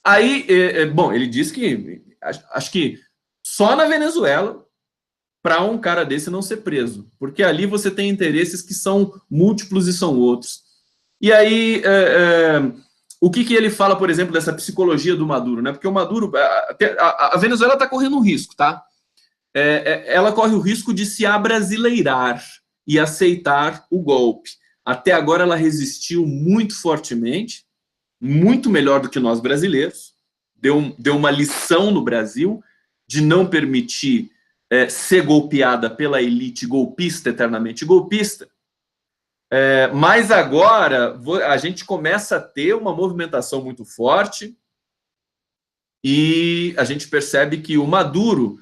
Aí, bom, ele diz que, acho que só na Venezuela, para um cara desse não ser preso, porque ali você tem interesses que são múltiplos e são outros. E aí, o que ele fala, por exemplo, dessa psicologia do Maduro, né? Porque o Maduro, a Venezuela está correndo um risco, tá? Ela corre o risco de se abrasileirar e aceitar o golpe. Até agora ela resistiu muito fortemente, muito melhor do que nós brasileiros, deu uma lição no Brasil de não permitir ser golpeada pela elite golpista, eternamente golpista. Mas agora a gente começa a ter uma movimentação muito forte e a gente percebe que o Maduro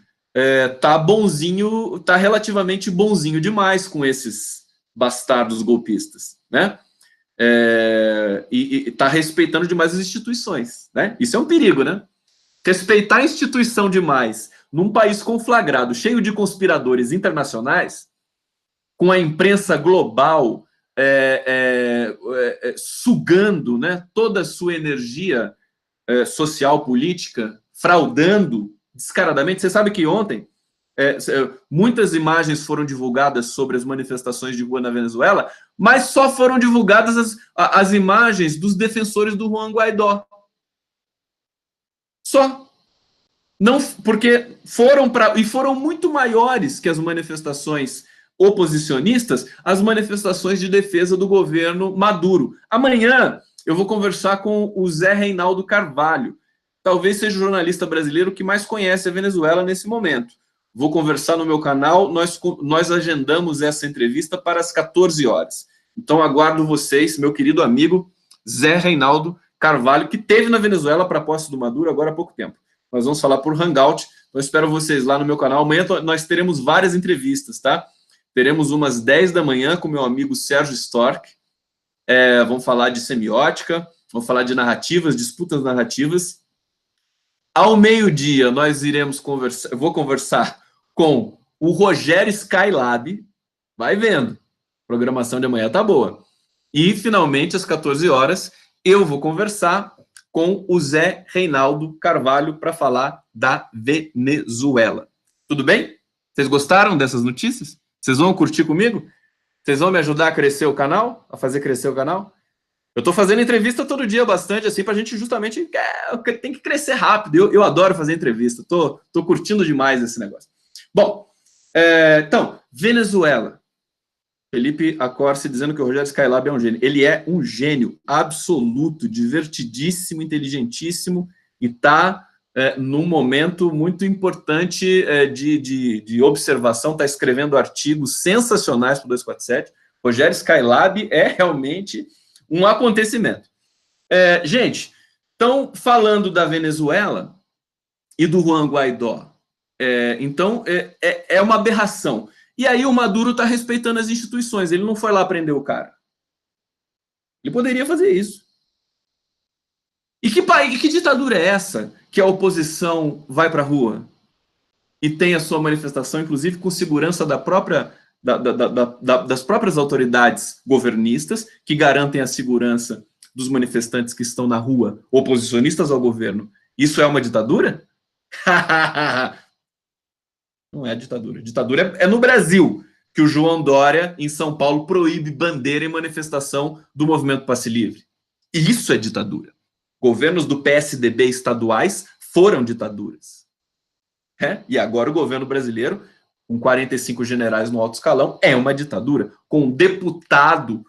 tá relativamente bonzinho demais com esses bastardos golpistas, né? E está respeitando demais as instituições, né? Isso é um perigo, né? Respeitar a instituição demais num país conflagrado, cheio de conspiradores internacionais, com a imprensa global sugando, né, toda a sua energia social, política, fraudando descaradamente. Você sabe que ontem muitas imagens foram divulgadas sobre as manifestações de rua na Venezuela, mas só foram divulgadas as imagens dos defensores do Juan Guaidó. Só. Não, porque foram muito maiores que as manifestações oposicionistas, as manifestações de defesa do governo Maduro. Amanhã eu vou conversar com o Zé Reinaldo Carvalho, talvez seja o jornalista brasileiro que mais conhece a Venezuela nesse momento. Vou conversar no meu canal, nós agendamos essa entrevista para as 14 horas. Então, aguardo vocês, meu querido amigo Zé Reinaldo Carvalho, que teve na Venezuela para a posse do Maduro agora há pouco tempo. Nós vamos falar por Hangout. Eu espero vocês lá no meu canal. Amanhã nós teremos várias entrevistas, tá? Teremos umas 10 da manhã com meu amigo Sérgio Storck. Vamos falar de semiótica, vamos falar de narrativas, disputas narrativas. Ao meio-dia, nós iremos conversar. Eu vou conversar com o Rogério Skylab. Vai vendo. A programação de amanhã tá boa. E, finalmente, às 14 horas, eu vou conversar com o Zé Reinaldo Carvalho para falar da Venezuela. Tudo bem? Vocês gostaram dessas notícias? Vocês vão curtir comigo? Vocês vão me ajudar a crescer o canal? A fazer crescer o canal? Eu estou fazendo entrevista todo dia bastante, assim, para a gente justamente... tem que crescer rápido. Eu adoro fazer entrevista. Tô curtindo demais esse negócio. Bom, então, Venezuela. Felipe Acorce dizendo que o Rogério Skylab é um gênio. Ele é um gênio absoluto, divertidíssimo, inteligentíssimo e está num momento muito importante de observação, está escrevendo artigos sensacionais para o 247. Rogério Skylab é realmente um acontecimento. Gente, então, falando da Venezuela e do Juan Guaidó, então, é uma aberração. E aí o Maduro está respeitando as instituições. Ele não foi lá prender o cara. Ele poderia fazer isso. E que ditadura é essa que a oposição vai para a rua e tem a sua manifestação, inclusive com segurança das próprias autoridades governistas, que garantem a segurança dos manifestantes que estão na rua, oposicionistas ao governo? Isso é uma ditadura? Não é ditadura. Ditadura é no Brasil, que o João Dória, em São Paulo, proíbe bandeira e manifestação do movimento Passe Livre. E isso é ditadura. Governos do PSDB estaduais foram ditaduras. E agora o governo brasileiro, com 45 generais no alto escalão, é uma ditadura. Com um deputado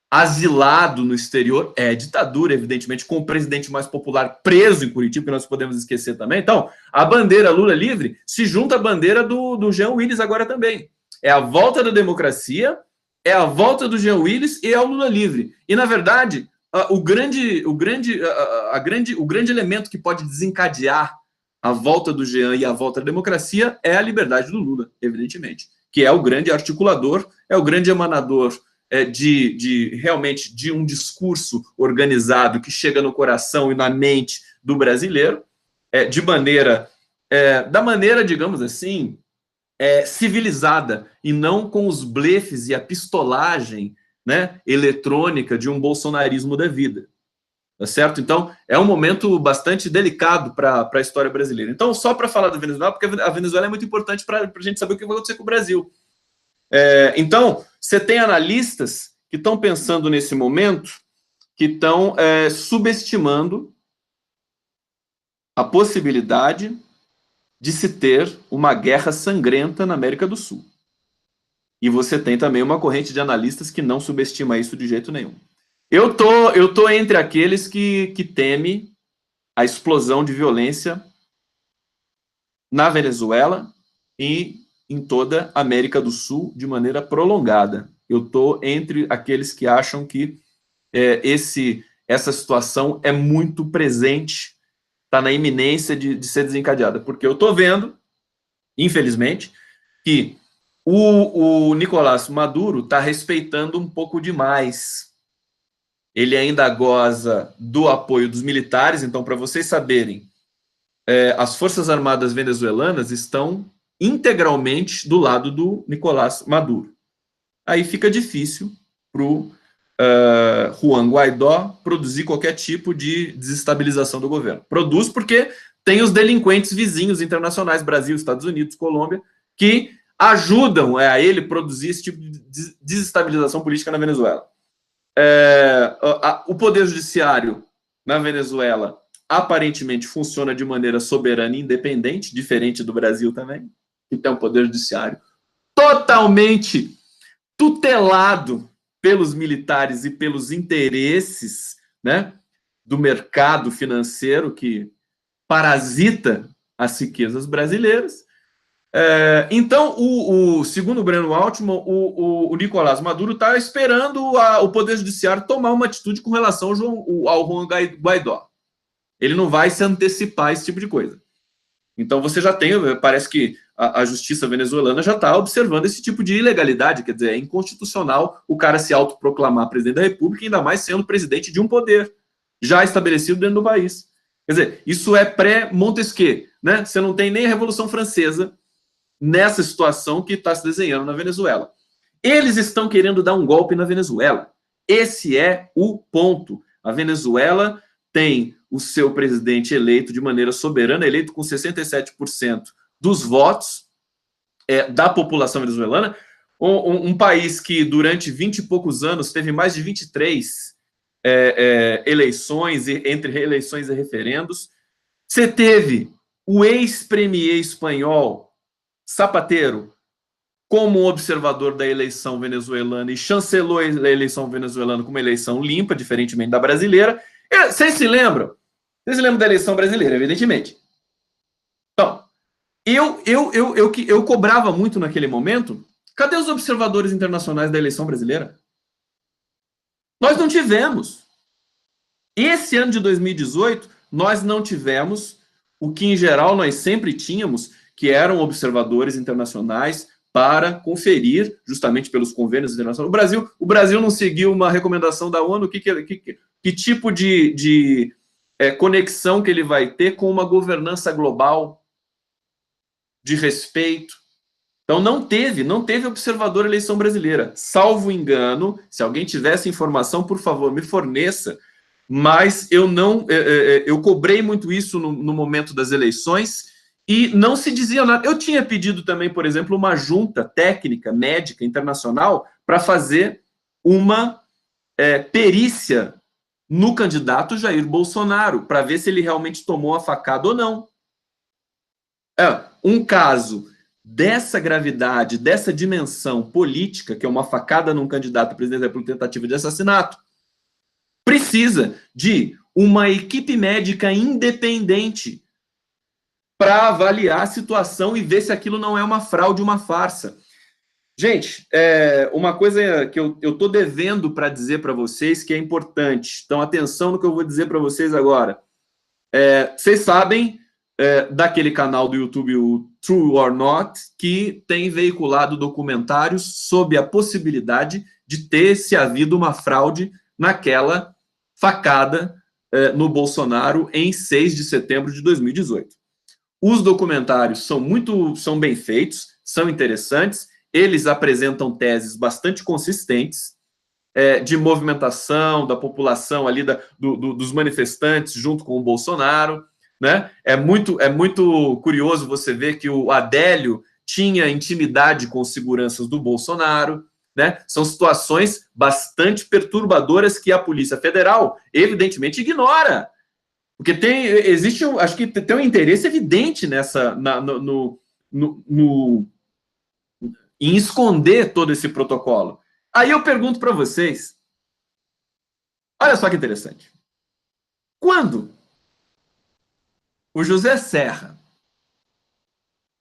asilado no exterior, é ditadura, evidentemente, com o presidente mais popular preso em Curitiba, que nós podemos esquecer também. Então, a bandeira Lula livre se junta à bandeira do Jean Willis agora também. É a volta da democracia, é a volta do Jean Willis e é o Lula livre. E, na verdade, o grande elemento que pode desencadear a volta do Jean e a volta da democracia é a liberdade do Lula, evidentemente, que é o grande articulador, é o grande emanador realmente de um discurso organizado que chega no coração e na mente do brasileiro, da maneira, digamos assim, civilizada, e não com os blefes e a pistolagem, né, eletrônica de um bolsonarismo da vida. Tá certo? Então, é um momento bastante delicado para a história brasileira. Então, só para falar da Venezuela, porque a Venezuela é muito importante para a gente saber o que vai acontecer com o Brasil. Então, você tem analistas que estão pensando nesse momento, que estão subestimando a possibilidade de se ter uma guerra sangrenta na América do Sul. E você tem também uma corrente de analistas que não subestima isso de jeito nenhum. Eu tô entre aqueles que temem a explosão de violência na Venezuela e em toda a América do Sul de maneira prolongada. Eu estou entre aqueles que acham que essa situação é muito presente, está na iminência de ser desencadeada, porque eu estou vendo, infelizmente, que o Nicolás Maduro está respeitando um pouco demais. Ele ainda goza do apoio dos militares. Então, para vocês saberem, as Forças Armadas venezuelanas estão integralmente do lado do Nicolás Maduro. Aí fica difícil para o Juan Guaidó produzir qualquer tipo de desestabilização do governo. Produz porque tem os delinquentes vizinhos internacionais, Brasil, Estados Unidos, Colômbia, que ajudam a ele produzir esse tipo de desestabilização política na Venezuela. O poder judiciário na Venezuela aparentemente funciona de maneira soberana e independente, diferente do Brasil também, que tem um poder judiciário totalmente tutelado pelos militares e pelos interesses, né, do mercado financeiro que parasita as riquezas brasileiras. Então, segundo o Breno Altman, o Nicolás Maduro está esperando o Poder Judiciário tomar uma atitude com relação ao Juan Guaidó. Ele não vai se antecipar a esse tipo de coisa. Então, você já tem, parece que a justiça venezuelana já está observando esse tipo de ilegalidade, quer dizer, é inconstitucional o cara se autoproclamar presidente da República, ainda mais sendo presidente de um poder já estabelecido dentro do país. Quer dizer, isso é pré-Montesquieu, né? Você não tem nem a Revolução Francesa nessa situação que está se desenhando na Venezuela. Eles estão querendo dar um golpe na Venezuela. Esse é o ponto. A Venezuela tem o seu presidente eleito de maneira soberana, eleito com 67% dos votos da população venezuelana, um país que durante 20 e poucos anos teve mais de 23 eleições, entre reeleições e referendos. Você teve o ex-premier espanhol Zapatero como observador da eleição venezuelana e chancelou a eleição venezuelana como uma eleição limpa, diferentemente da brasileira. Vocês se lembram? Vocês se lembram da eleição brasileira, evidentemente. Então, eu cobrava muito naquele momento, cadê os observadores internacionais da eleição brasileira? Nós não tivemos. Esse ano de 2018, nós não tivemos o que, em geral, nós sempre tínhamos, que eram observadores internacionais para conferir, justamente pelos convênios internacionais. O Brasil não seguiu uma recomendação da ONU, que tipo de conexão que ele vai ter com uma governança global de respeito. Então, não teve observador eleição brasileira. Salvo engano, se alguém tivesse informação, por favor, me forneça, mas eu cobrei muito isso no momento das eleições e não se dizia nada. Eu tinha pedido também, por exemplo, uma junta técnica, médica, internacional, para fazer uma perícia no candidato Jair Bolsonaro, para ver se ele realmente tomou a facada ou não. Um caso dessa gravidade, dessa dimensão política, que é uma facada num candidato a presidente por tentativa de assassinato, precisa de uma equipe médica independente para avaliar a situação e ver se aquilo não é uma fraude, uma farsa. Gente, uma coisa que eu estou devendo para dizer para vocês que é importante. Então, atenção no que eu vou dizer para vocês agora. Vocês sabem daquele canal do YouTube, o True or Not, que tem veiculado documentários sobre a possibilidade de ter se havido uma fraude naquela facada no Bolsonaro em 6 de setembro de 2018. Os documentários são bem feitos, são interessantes, eles apresentam teses bastante consistentes de movimentação da população ali, dos manifestantes junto com o Bolsonaro, né? É muito curioso você ver que o Adélio tinha intimidade com os seguranças do Bolsonaro, né? São situações bastante perturbadoras que a Polícia Federal, evidentemente, ignora. Porque acho que tem um interesse evidente em esconder todo esse protocolo. Aí eu pergunto para vocês, olha só que interessante. Quando o José Serra,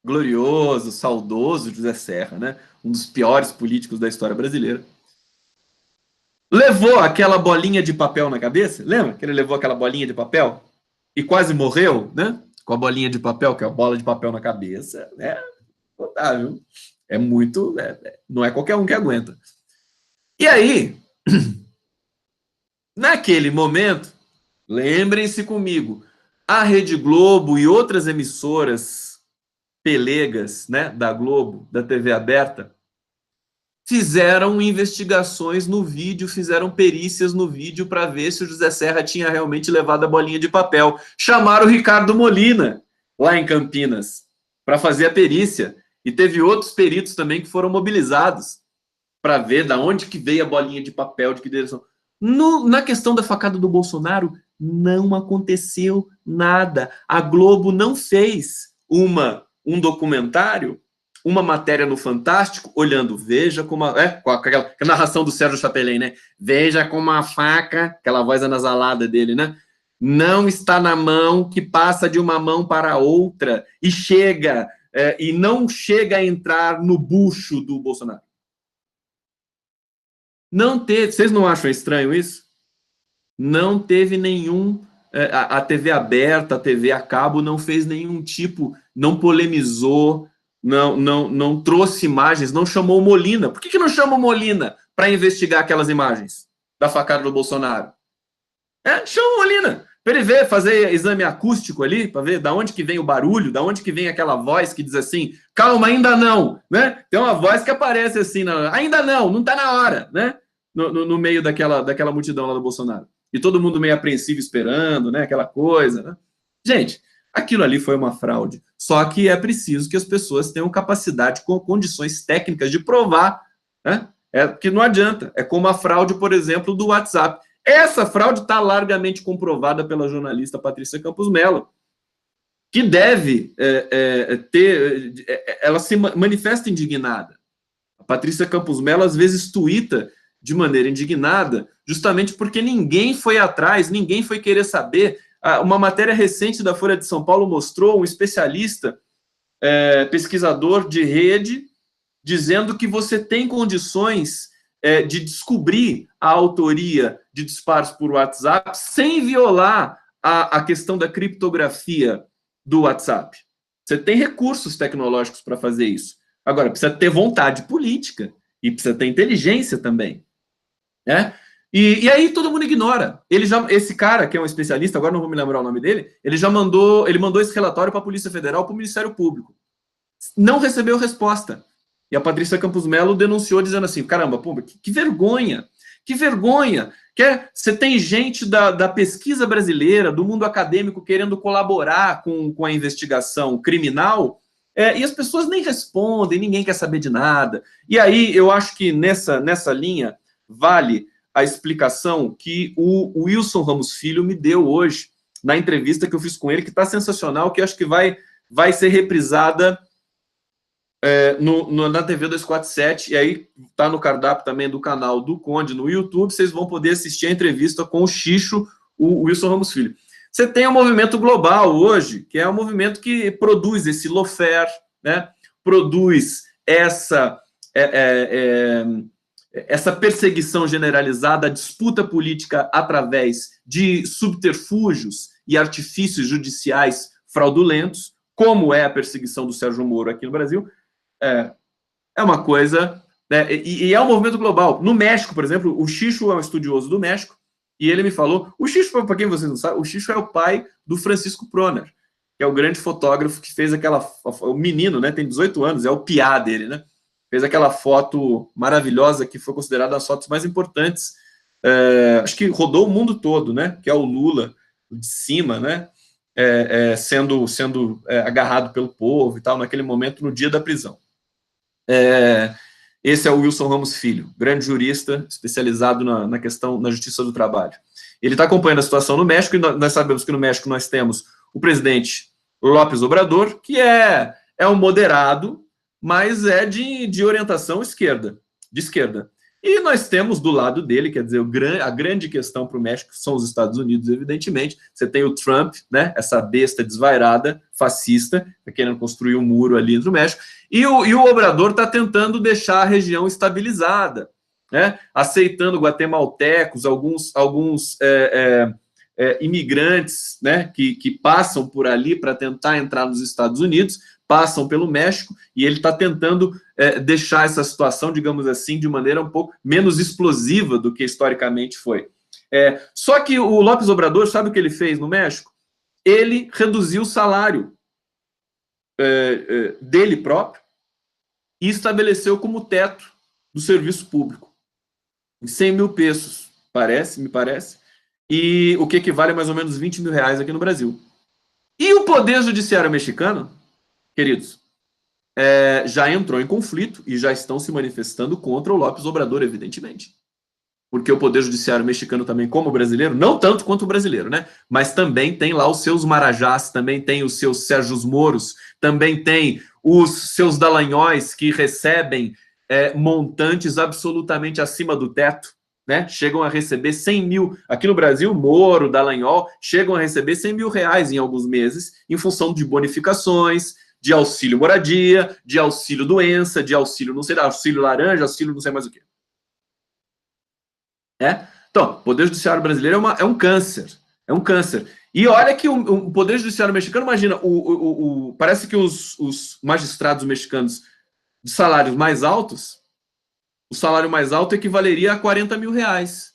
glorioso, saudoso José Serra, né, um dos piores políticos da história brasileira, levou aquela bolinha de papel na cabeça, lembra que ele levou aquela bolinha de papel e quase morreu, né, com a bolinha de papel, que é a bola de papel na cabeça, notável. Não é qualquer um que aguenta. E aí, naquele momento, lembrem-se comigo, a Rede Globo e outras emissoras pelegas, né, da Globo, da TV aberta, fizeram investigações no vídeo, fizeram perícias no vídeo para ver se o José Serra tinha realmente levado a bolinha de papel. Chamaram o Ricardo Molina, lá em Campinas, para fazer a perícia. E teve outros peritos também que foram mobilizados para ver de onde que veio a bolinha de papel, de que direção. Na questão da facada do Bolsonaro, não aconteceu nada. A Globo não fez um documentário, uma matéria no Fantástico, olhando, veja como... com aquela narração do Sérgio Chapelin, né? Veja como a faca, aquela voz anasalada dele, né? Não está na mão, que passa de uma mão para a outra e chega e não chega a entrar no bucho do Bolsonaro. Não teve. Vocês não acham estranho isso? Não teve nenhum. A TV aberta, a TV a cabo não fez nenhum tipo, não polemizou, não trouxe imagens, não chamou o Molina. Por que não chama o Molina para investigar aquelas imagens da facada do Bolsonaro? Chama o Molina para ele ver, fazer exame acústico ali, para ver da onde que vem o barulho, da onde que vem aquela voz que diz assim, calma, ainda não, né? Tem uma voz que aparece assim, ainda não está na hora, né? No meio daquela multidão lá do Bolsonaro. E todo mundo meio apreensivo esperando, né? Aquela coisa, né? Gente, aquilo ali foi uma fraude. Só que é preciso que as pessoas tenham capacidade, com condições técnicas de provar, né? Que não adianta. É como a fraude, por exemplo, do WhatsApp. Essa fraude está largamente comprovada pela jornalista Patrícia Campos Mello, que deve ter... ela se manifesta indignada. A Patrícia Campos Mello, às vezes, tuita de maneira indignada, justamente porque ninguém foi atrás, ninguém foi querer saber. Uma matéria recente da Folha de São Paulo mostrou um especialista, pesquisador de rede, dizendo que você tem condições de descobrir a autoria de disparos por WhatsApp sem violar a questão da criptografia do WhatsApp. Você tem recursos tecnológicos para fazer isso. Agora, precisa ter vontade política e precisa ter inteligência também. E aí todo mundo ignora. Esse cara, que é um especialista, agora não vou me lembrar o nome dele, ele mandou esse relatório para a Polícia Federal, para o Ministério Público. Não recebeu resposta. E a Patrícia Campos Mello denunciou dizendo assim, caramba, pô, que vergonha, que vergonha. Você tem gente da pesquisa brasileira, do mundo acadêmico, querendo colaborar com a investigação criminal, e as pessoas nem respondem, ninguém quer saber de nada. E aí eu acho que nessa linha vale a explicação que o Wilson Ramos Filho me deu hoje, na entrevista que eu fiz com ele, que está sensacional, que acho que vai ser reprisada na TV 247, e aí está no cardápio também do canal do Conde no YouTube, vocês vão poder assistir a entrevista com o Xixo, o Wilson Ramos Filho. Você tem um movimento global hoje, que é um movimento que produz esse lawfare, né? Produz essa perseguição generalizada, a disputa política através de subterfúgios e artifícios judiciais fraudulentos, como é a perseguição do Sérgio Moro aqui no Brasil, é uma coisa... né, e é um movimento global. No México, por exemplo, o Xixo é um estudioso do México, e ele me falou... O Xixo, para quem vocês não sabem, o Xixo é o pai do Francisco Proner, que é o grande fotógrafo que fez o menino, né, tem 18 anos, é o piá dele, né? Fez aquela foto maravilhosa que foi considerada uma das fotos mais importantes, acho que rodou o mundo todo, né? Que é o Lula de cima, né? Sendo agarrado pelo povo e tal, naquele momento, no dia da prisão. Esse é o Wilson Ramos Filho, grande jurista, especializado na questão, na justiça do trabalho. Ele está acompanhando a situação no México, e nós sabemos que no México nós temos o presidente López Obrador, que é um moderado, mas é de orientação de esquerda. E nós temos do lado dele, quer dizer, a grande questão para o México são os Estados Unidos, evidentemente. Você tem o Trump, né, essa besta desvairada, fascista, tá querendo construir um muro ali entre o México, e o Obrador está tentando deixar a região estabilizada, né, aceitando guatemaltecos, alguns imigrantes, né, que passam por ali para tentar entrar nos Estados Unidos, passam pelo México, e ele está tentando deixar essa situação, digamos assim, de maneira um pouco menos explosiva do que historicamente foi. Só que o López Obrador, sabe o que ele fez no México? Ele reduziu o salário dele próprio e estabeleceu como teto do serviço público, em 100 mil pesos, me parece, e o que equivale a mais ou menos 20 mil reais aqui no Brasil. E o Poder Judiciário mexicano, queridos, já entrou em conflito e já estão se manifestando contra o López Obrador, evidentemente. Porque o Poder Judiciário mexicano também, como o brasileiro, não tanto quanto o brasileiro, né? Mas também tem lá os seus Marajás, também tem os seus Sérgios Moros, também tem os seus Dallagnóis que recebem montantes absolutamente acima do teto, né? Chegam a receber 100 mil. Aqui no Brasil, Moro, Dallagnol, chegam a receber 100 mil reais em alguns meses, em função de bonificações, de auxílio moradia, de auxílio doença, de auxílio não sei, auxílio laranja, auxílio não sei mais o quê. Então, o Poder Judiciário brasileiro é um câncer. É um câncer. E olha que o Poder Judiciário mexicano, imagina, parece que os magistrados mexicanos de salários mais altos, o salário mais alto equivaleria a 40 mil reais,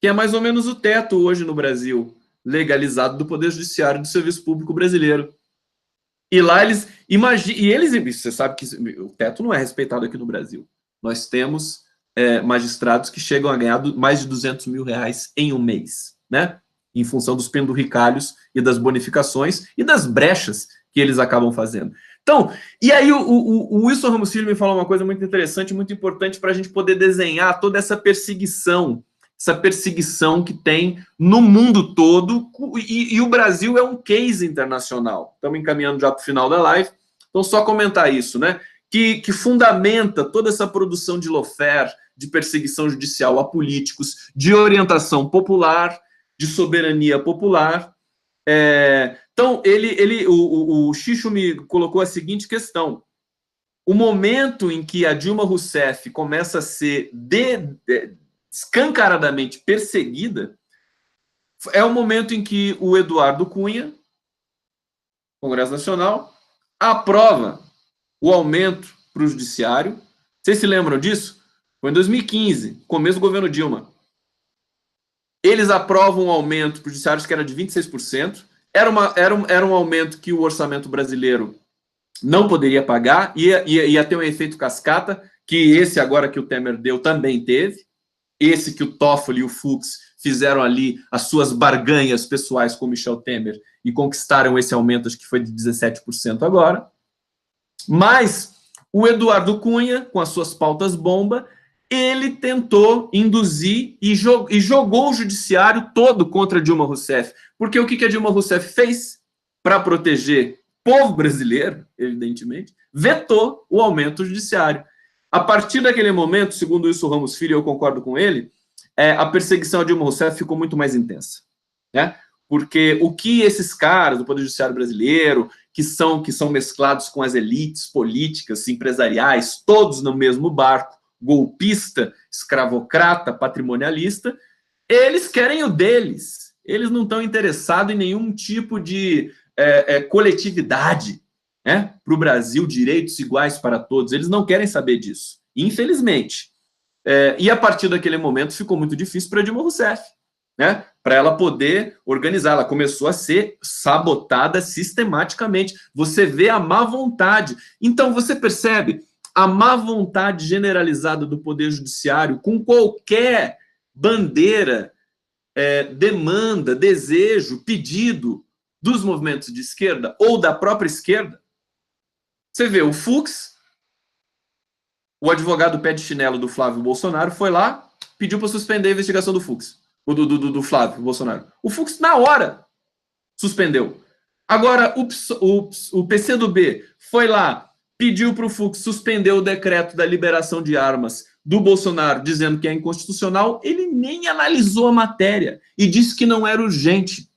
que é mais ou menos o teto hoje no Brasil, legalizado do Poder Judiciário do Serviço Público Brasileiro. E lá eles imaginam, você sabe que o teto não é respeitado aqui no Brasil. Nós temos magistrados que chegam a ganhar mais de 200 mil reais em um mês, né? Em função dos penduricalhos e das bonificações e das brechas que eles acabam fazendo. Então, e aí o Wilson Ramos Filho me falou uma coisa muito interessante, muito importante para a gente poder desenhar toda essa perseguição que tem no mundo todo, e o Brasil é um case internacional. Estamos encaminhando já para o final da live, então só comentar isso, né? Que fundamenta toda essa produção de lawfare, de perseguição judicial a políticos, de orientação popular, de soberania popular. Então, o Xixo me colocou a seguinte questão: o momento em que a Dilma Rousseff começa a ser escancaradamente perseguida é o momento em que o Eduardo Cunha, Congresso Nacional, aprova o aumento para o judiciário. Vocês se lembram disso? Foi em 2015, começo do governo Dilma. Eles aprovam um aumento para o judiciário que era de 26%. Era um aumento que o orçamento brasileiro não poderia pagar, ia ter um efeito cascata, que esse agora que o Temer deu também teve. Esse que o Toffoli e o Fux fizeram ali as suas barganhas pessoais com o Michel Temer e conquistaram esse aumento, acho que foi de 17% agora. Mas o Eduardo Cunha, com as suas pautas bomba, ele tentou induzir e jogou o judiciário todo contra Dilma Rousseff. Porque o que a Dilma Rousseff fez para proteger o povo brasileiro, evidentemente, vetou o aumento do judiciário. A partir daquele momento, segundo o Wilson Ramos Filho, eu concordo com ele, a perseguição a Dilma Rousseff ficou muito mais intensa, né? Porque o que esses caras do Poder Judiciário brasileiro, que são mesclados com as elites políticas, empresariais, todos no mesmo barco, golpista, escravocrata, patrimonialista, eles querem o deles. Eles não estão interessados em nenhum tipo de coletividade, né? Para o Brasil, direitos iguais para todos. Eles não querem saber disso, infelizmente. E a partir daquele momento ficou muito difícil para Dilma Rousseff, né? Para ela poder organizar. Ela começou a ser sabotada sistematicamente. Você vê a má vontade. Então, você percebe a má vontade generalizada do Poder Judiciário com qualquer bandeira, demanda, desejo, pedido dos movimentos de esquerda ou da própria esquerda. Você vê o Fux, o advogado pé de chinelo do Flávio Bolsonaro, foi lá, pediu para suspender a investigação do Fux, do Flávio Bolsonaro. O Fux, na hora, suspendeu. Agora, o PCdoB foi lá, pediu para o Fux suspender o decreto da liberação de armas do Bolsonaro, dizendo que é inconstitucional. Ele nem analisou a matéria e disse que não era urgente.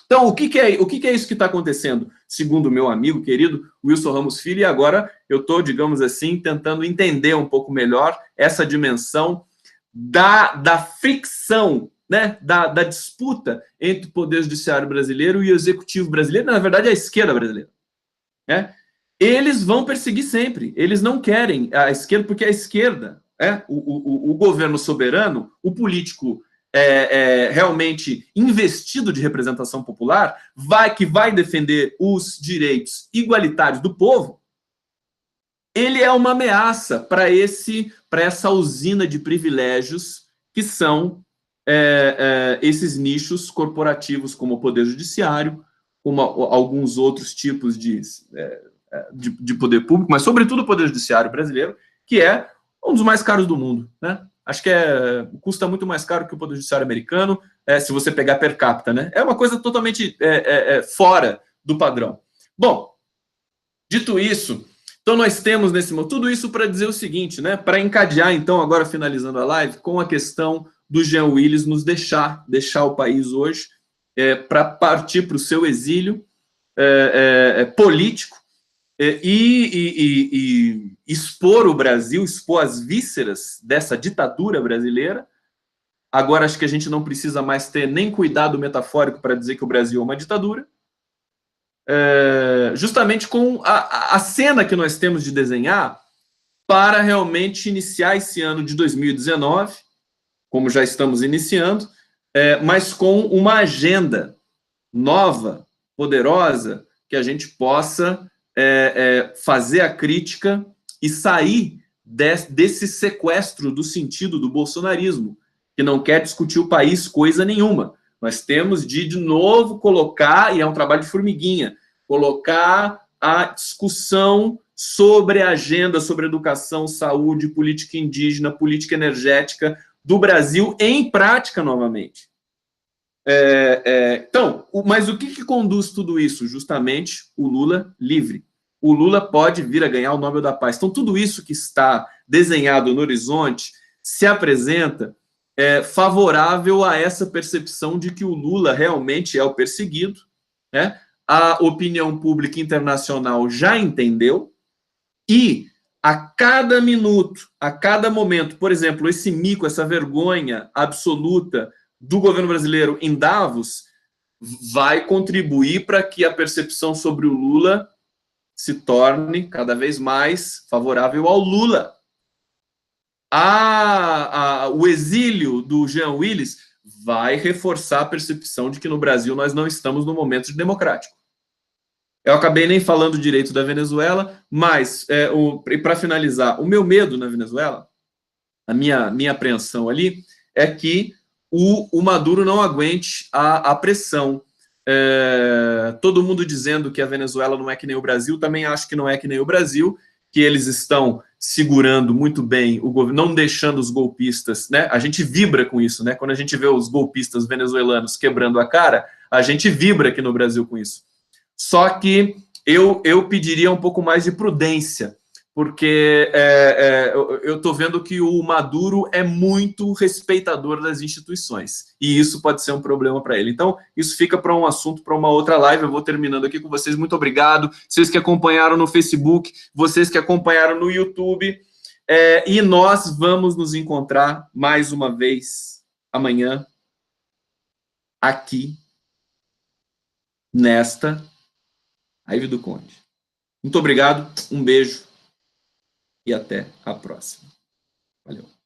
Então, o que é isso que está acontecendo? Segundo o meu amigo querido Wilson Ramos Filho, e agora eu estou, digamos assim, tentando entender um pouco melhor essa dimensão da fricção, né? da disputa entre o Poder Judiciário brasileiro e o Executivo brasileiro, na verdade, a esquerda brasileira, né? Eles vão perseguir sempre, eles não querem a esquerda, porque a esquerda, o governo soberano, o político realmente investido de representação popular, que vai defender os direitos igualitários do povo, ele é uma ameaça para essa usina de privilégios que são esses nichos corporativos, como o Poder Judiciário, como alguns outros tipos de poder público, mas sobretudo o Poder Judiciário brasileiro, que é um dos mais caros do mundo, né? Acho que custa muito mais caro que o Poder Judiciário americano, se você pegar per capita, né? É uma coisa totalmente fora do padrão. Bom, dito isso, então nós temos tudo isso para dizer o seguinte, né? Para encadear, então, agora finalizando a live, com a questão do Jean Willis nos deixar o país hoje, para partir para o seu exílio político, e expor o Brasil, expor as vísceras dessa ditadura brasileira. Agora, acho que a gente não precisa mais ter nem cuidado metafórico para dizer que o Brasil é uma ditadura. Justamente com a cena que nós temos de desenhar para realmente iniciar esse ano de 2019, como já estamos iniciando, mas com uma agenda nova, poderosa, que a gente possa fazer a crítica e sair desse sequestro do sentido do bolsonarismo, que não quer discutir o país coisa nenhuma. Nós temos de novo, colocar, e é um trabalho de formiguinha, colocar a discussão sobre a agenda, sobre educação, saúde, política indígena, política energética do Brasil em prática novamente. Então, mas o que conduz tudo isso? Justamente o Lula livre. O Lula pode vir a ganhar o Nobel da Paz. Então, tudo isso que está desenhado no horizonte se apresenta favorável a essa percepção de que o Lula realmente é o perseguido, né? A opinião pública internacional já entendeu, e a cada minuto, a cada momento, por exemplo, esse mico, essa vergonha absoluta do governo brasileiro em Davos vai contribuir para que a percepção sobre o Lula se torne cada vez mais favorável ao Lula. O exílio do Jean Willis vai reforçar a percepção de que no Brasil nós não estamos no momento democrático. Eu acabei nem falando direito da Venezuela, mas, para finalizar, o meu medo na Venezuela, a minha apreensão ali, é que o Maduro não aguente a pressão. Todo mundo dizendo que a Venezuela não é que nem o Brasil, também acho que não é que nem o Brasil, que eles estão segurando muito bem o governo, não deixando os golpistas, né? A gente vibra com isso, né? Quando a gente vê os golpistas venezuelanos quebrando a cara, a gente vibra aqui no Brasil com isso. Só que eu pediria um pouco mais de prudência, porque eu estou vendo que o Maduro é muito respeitador das instituições, e isso pode ser um problema para ele. Então, isso fica para um assunto, para uma outra live. Eu vou terminando aqui com vocês. Muito obrigado. Vocês que acompanharam no Facebook, vocês que acompanharam no YouTube, e nós vamos nos encontrar mais uma vez amanhã, aqui, nesta Live do Conde. Muito obrigado, um beijo e até a próxima. Valeu.